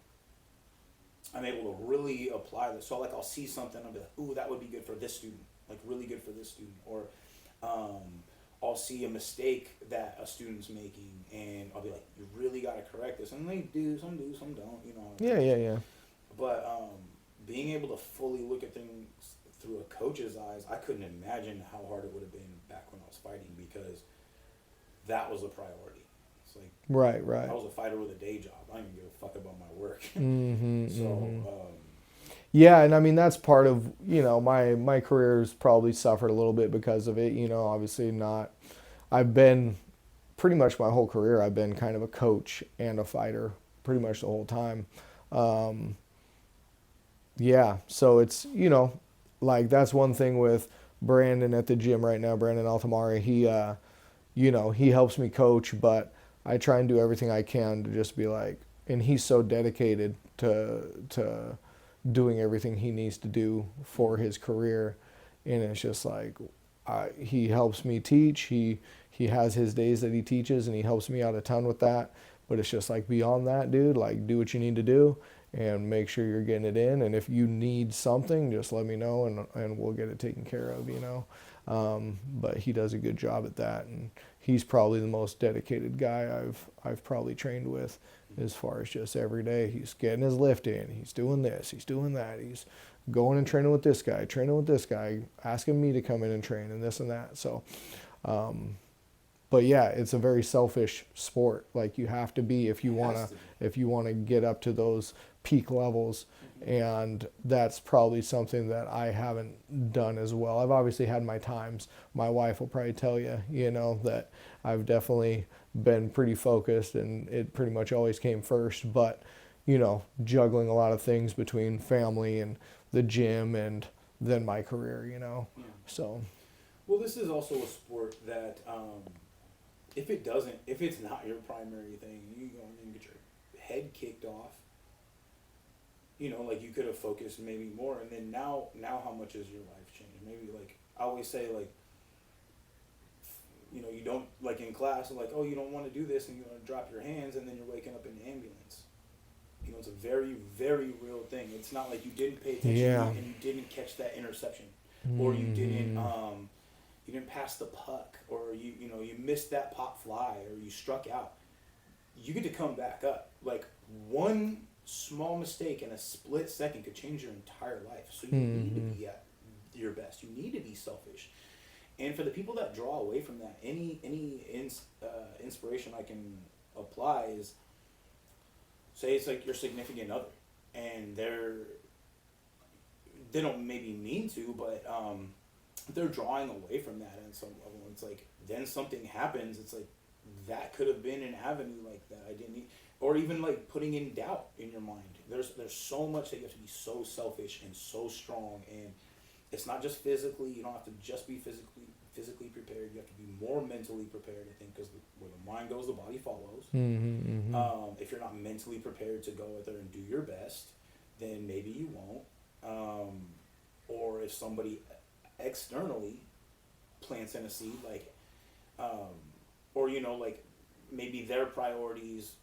I'm able to really apply this. So like I'll see something, I'll be like, ooh, that would be good for this student, like really good for this student, or I'll see a mistake that a student's making, and I'll be like, you really got to correct this, and they do, some don't, you know. Yeah. But being able to fully look at things through a coach's eyes, I couldn't imagine how hard it would have been back when I was fighting, because that was a priority. It's like Right. I was a fighter with a day job. I didn't give a fuck about my work. Yeah, and I mean that's part of, you know, my career's probably suffered a little bit because of it, you know, obviously not. I've been pretty much my whole career I've been kind of a coach and a fighter pretty much the whole time. Yeah, so it's, you know, like that's one thing with Brandon at the gym right now, Brandon Altamari, he you know, he helps me coach, but I try and do everything I can to just be like, and he's so dedicated to doing everything he needs to do for his career, and it's just like he helps me teach. He has his days that he teaches, and he helps me out a ton with that. But it's just like beyond that, dude, like do what you need to do and make sure you're getting it in. And if you need something, just let me know, and we'll get it taken care of, you know. But he does a good job at that, and he's probably the most dedicated guy I've probably trained with, as far as just every day. He's getting his lift in, he's doing this, he's doing that, he's going and training with this guy, asking me to come in and train and this and that. So, but yeah, it's a very selfish sport. Like you have to be if you wanna get up to those peak levels. And that's probably something that I haven't done as well. I've obviously had my times. My wife will probably tell you, you know, that I've definitely been pretty focused, and it pretty much always came first. But, you know, juggling a lot of things between family and the gym and then my career, you know. Yeah. So. Well, this is also a sport that if it's not your primary thing, you go and get your head kicked off. You know, like you could have focused maybe more, and then now how much has your life changed? Maybe like I always say, like, you know, you don't, like in class, like, oh, you don't want to do this, and you want to drop your hands, and then you're waking up in the ambulance. You know, it's a very, very real thing. It's not like you didn't pay attention and you didn't catch that interception, or you didn't pass the puck, or you know you missed that pop fly, or you struck out. You get to come back up. Like one small mistake in a split second could change your entire life. So you need to be at your best. You need to be selfish. And for the people that draw away from that, any inspiration I can apply is, say it's like your significant other, and they don't maybe mean to, but they're drawing away from that, and some level, it's like then something happens. It's like that could have been an avenue like that I didn't need. Or even like putting in doubt in your mind. There's so much that you have to be so selfish and so strong, and it's not just physically. You don't have to just be physically prepared. You have to be more mentally prepared, I think, because where the mind goes, the body follows. If you're not mentally prepared to go out there and do your best, then maybe you won't. Or if somebody externally plants in a seed, like, or you know, like maybe their priorities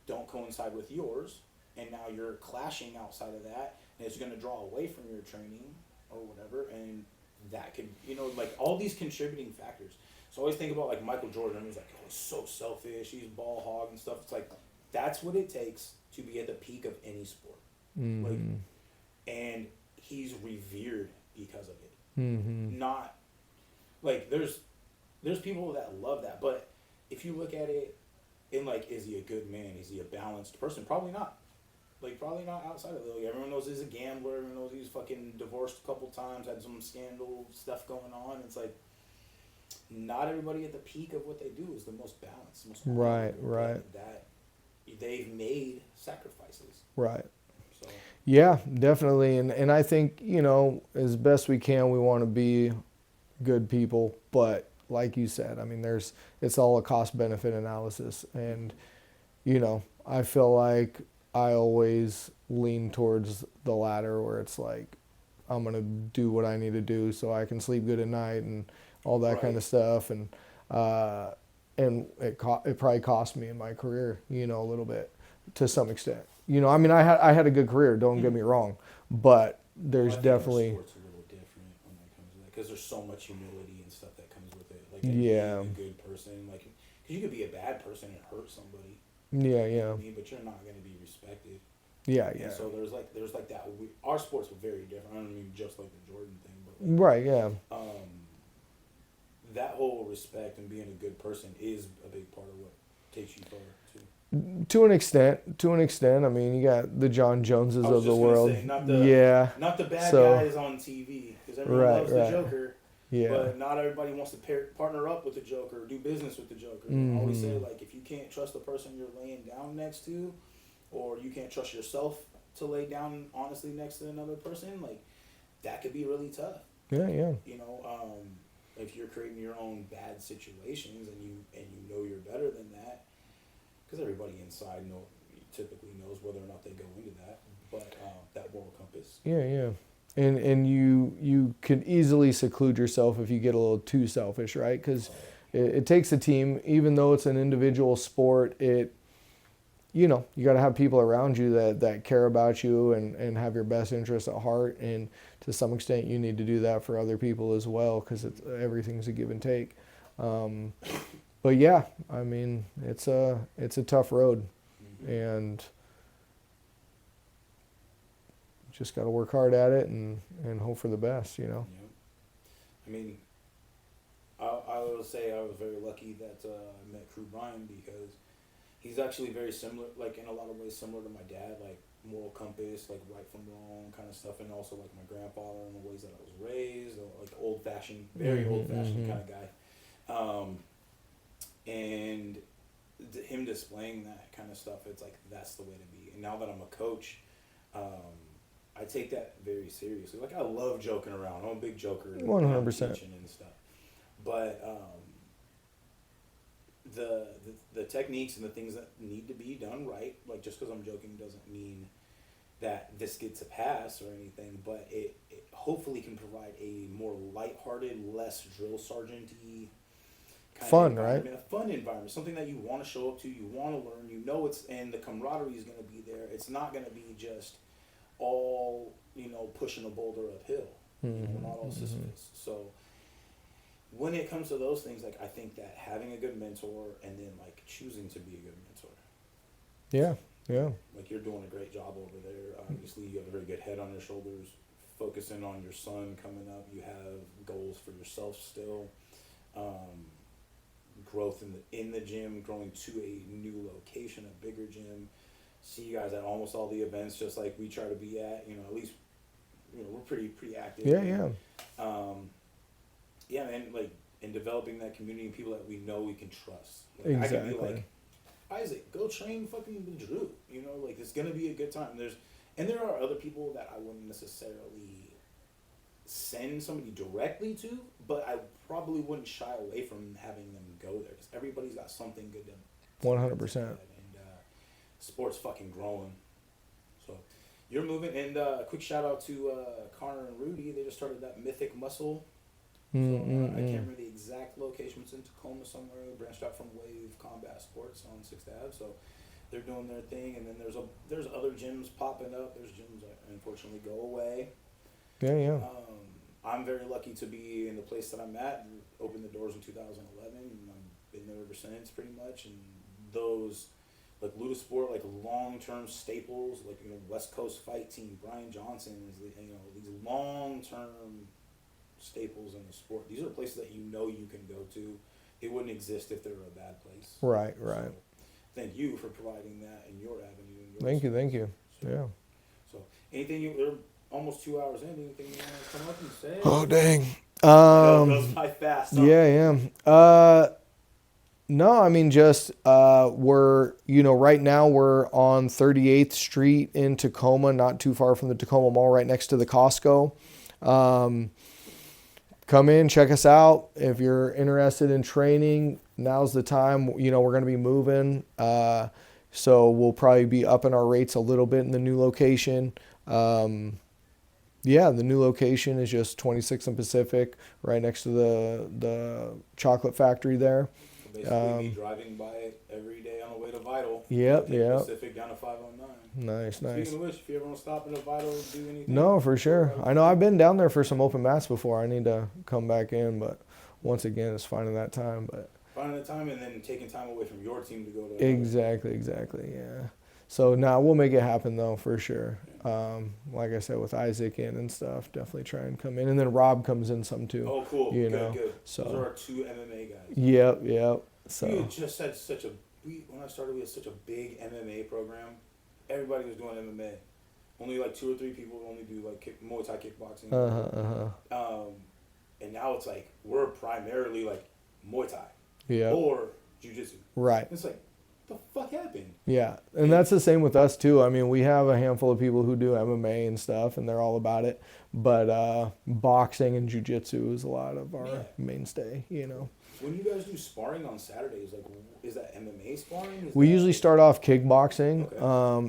don't coincide with yours, and now you're clashing outside of that, and it's going to draw away from your training or whatever, and that could, you know, like all these contributing factors. So I always think about like Michael Jordan. He's like, oh, he's so selfish, he's ball hog and stuff. It's like that's what it takes to be at the peak of any sport. Like, and he's revered because of it. Not like there's people that love that, but if you look at it in like, is he a good man? Is he a balanced person? Probably not. Like, probably not outside of it. Like, everyone knows he's a gambler. Everyone knows he's fucking divorced a couple times, had some scandal stuff going on. It's like, not everybody at the peak of what they do is the most balanced. Most right. That they've made sacrifices. Right. So. Yeah, definitely. And I think, you know, as best we can, we want to be good people, but like you said, I mean, it's all a cost benefit analysis. And, you know, I feel like I always lean towards the latter, where it's like, I'm going to do what I need to do so I can sleep good at night and all that kind of stuff. And it probably cost me in my career, you know, a little bit to some extent. You know, I mean, I had a good career, don't get me wrong, but there's definitely. Sport's a little different when it comes to that, because there's so much humility and stuff that comes with it. Like, Yeah. being a good person, like, because you could be a bad person and hurt somebody. Yeah, You know yeah, what I mean? But you're not going to be respected. yeah, And yeah. so there's like that. Our sports were very different. I don't mean just like the Jordan thing, but like, Right, yeah. that whole respect and being a good person is a big part of what takes you far too. To an extent. I mean, you got the John Joneses I was of the just gonna world. say, not the bad So- guys on TV, because everyone Right, loves right. the Joker. Yeah. But not everybody wants to partner up with the Joker or do business with the Joker. I always say, like, if you can't trust the person you're laying down next to, or you can't trust yourself to lay down honestly next to another person, like, that could be really tough. Yeah, yeah. You know, if you're creating your own bad situations and you know you're better than that, because everybody inside typically knows whether or not they go into that, but that moral compass. Yeah, yeah. And you could easily seclude yourself if you get a little too selfish, right? Because it takes a team, even though it's an individual sport. You know, you got to have people around you that care about you and have your best interests at heart. And to some extent, you need to do that for other people as well, because everything's a give and take. But yeah, I mean, it's a tough road, and just got to work hard at it and hope for the best, you know. Yeah. I mean, I will say I was very lucky that I met Crew Brian, because he's actually very similar, like in a lot of ways similar to my dad, like moral compass, like right from wrong kind of stuff, and also like my grandfather and the ways that I was raised, like old-fashioned, very old-fashioned kind of guy. And him displaying that kind of stuff, it's like, that's the way to be. And now that I'm a coach, I take that very seriously. Like, I love joking around. I'm a big joker. 100%. And stuff. But the techniques and the things that need to be done right, like, just because I'm joking doesn't mean that this gets a pass or anything, but it hopefully can provide a more lighthearted, less drill sergeant-y kind Fun, of right? A fun environment, something that you want to show up to, you want to learn, you know, and the camaraderie is going to be there. It's not going to be just all, you know, pushing a boulder uphill. You know, we're not all Sisyphus. So when it comes to those things, like, I think that having a good mentor and then, like, choosing to be a good mentor. Yeah, yeah. Like, you're doing a great job over there. Obviously, you have a very good head on your shoulders, focusing on your son coming up. You have goals for yourself still. Growth in the gym, growing to a new location, a bigger gym. See you guys at almost all the events, just like we try to be at. You know, at least, you know, we're pretty active. Yeah, yeah. Yeah, and like, in developing that community and people that we know we can trust. Like, Exactly. I can be like, Isaac, go train fucking Drew. You know, like, it's gonna be a good time. There are other people that I wouldn't necessarily send somebody directly to, but I probably wouldn't shy away from having them go there, because everybody's got something good to 100%. And sports fucking growing. So you're moving, and quick shout out to Connor and Rudy. They just started that Mythic Muscle. So, I can't remember the exact location. It's in Tacoma somewhere. Branched out from Wave Combat Sports on 6th Ave. So they're doing their thing, and then there's other gyms popping up. There's gyms that unfortunately go away. Yeah, yeah. I'm very lucky to be in the place that I'm at. Opened the doors in 2011, and I've been there ever since, pretty much. And those, like, Ludusport, like, long-term staples, like, you know, West Coast Fight Team, Brian Johnson, you know, these long-term staples in the sport. These are places that you know you can go to. It wouldn't exist if they were a bad place. Right, right. So, thank you for providing that in your avenue. Thank you. So, Yeah. So, they're almost 2 hours in. Anything you want to come up and say? Oh, dang. It goes by fast. Huh? Yeah. No, I mean, just we're, you know, right now we're on 38th Street in Tacoma, not too far from the Tacoma Mall, right next to the Costco. come in, check us out. If you're interested in training, now's the time. We're going to be moving. So we'll probably be upping our rates a little bit in the new location. The new location is just 26th and Pacific, right next to the chocolate factory there. Basically, be driving by it every day on the way to Vital. Yep. Pacific down to 509. Nice. Speaking of which, if you ever want to stop in a Vital, do anything. No, for sure. I know I've been down there for some open mats before. I need to come back in, but once again, it's finding that time. But finding the time and then taking time away from your team to go to. Exactly. Yeah. So now we'll make it happen though, for sure. Like I said, with Isaac in and stuff, definitely try and come in. And then Rob comes in some too. Oh, cool. Good. So those are our 2 MMA guys. Yep. So we had just had when I started, we had such a big MMA program. Everybody was doing MMA. Only like 2 or 3 people only do like Muay Thai kickboxing. And now it's like we're primarily like Muay Thai or Jiu-Jitsu. Right. It's like, what the fuck happened? Yeah, and that's the same with us too. I mean, we have a handful of people who do MMA and stuff, and they're all about it. But boxing and jiu-jitsu is a lot of our mainstay, When you guys do sparring on Saturdays, like, is that MMA sparring? We usually start off kickboxing,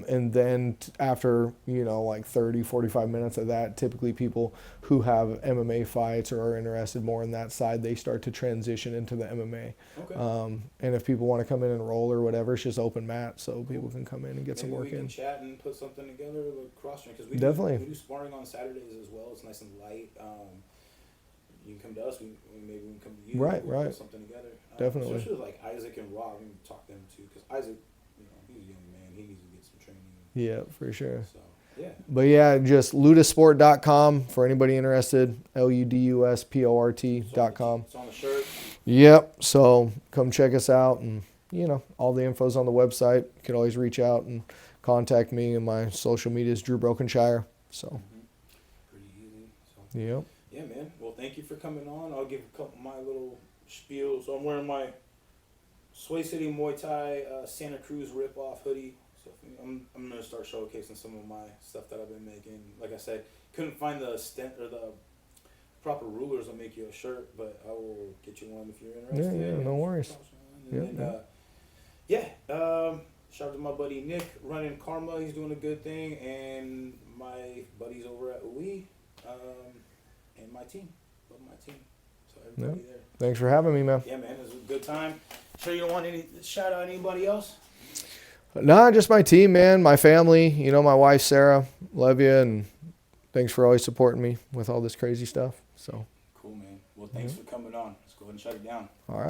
and then after, like 30, 45 minutes of that, typically people who have MMA fights or are interested more in that side, they start to transition into the MMA. Okay. And if people want to come in and roll or whatever, it's just open mat, so people can come in and get some work in. Maybe we can chat and put something together, like cross-train, because we do sparring on Saturdays as well. It's nice and light. You can come to us. Maybe we can come to you. Right. Put something together. Definitely. Especially with like Isaac and Rob. We can talk to them too, because Isaac, he's a young man. He needs to get some training. Yeah, for sure. So yeah. But yeah, just ludusport.com for anybody interested. LUDUSPORT.com. It's on the shirt. Yep. So come check us out, and all the info's on the website. You can always reach out and contact me, and my social media is Drew Brokenshire. So. Pretty easy. So. Yep. Yeah, man. Well, thank you for coming on. I'll give a couple of my little spiel. So I'm wearing my Sway City Muay Thai Santa Cruz rip-off hoodie. So I'm going to start showcasing some of my stuff that I've been making. Like I said, couldn't find the stent or the proper rulers. I'll make you a shirt, but I will get you one if you're interested. Yeah, no worries. And shout out to my buddy Nick running Karma. He's doing a good thing. And my buddies over at Uwe. And my team. Love my team. So everybody there. Thanks for having me, man. Yeah, man. It was a good time. Sure you don't want any shout out anybody else? Nah, just my team, man. My family. My wife, Sarah. Love you, and thanks for always supporting me with all this crazy stuff. So. Cool, man. Well, thanks for coming on. Let's go ahead and shut it down. All right.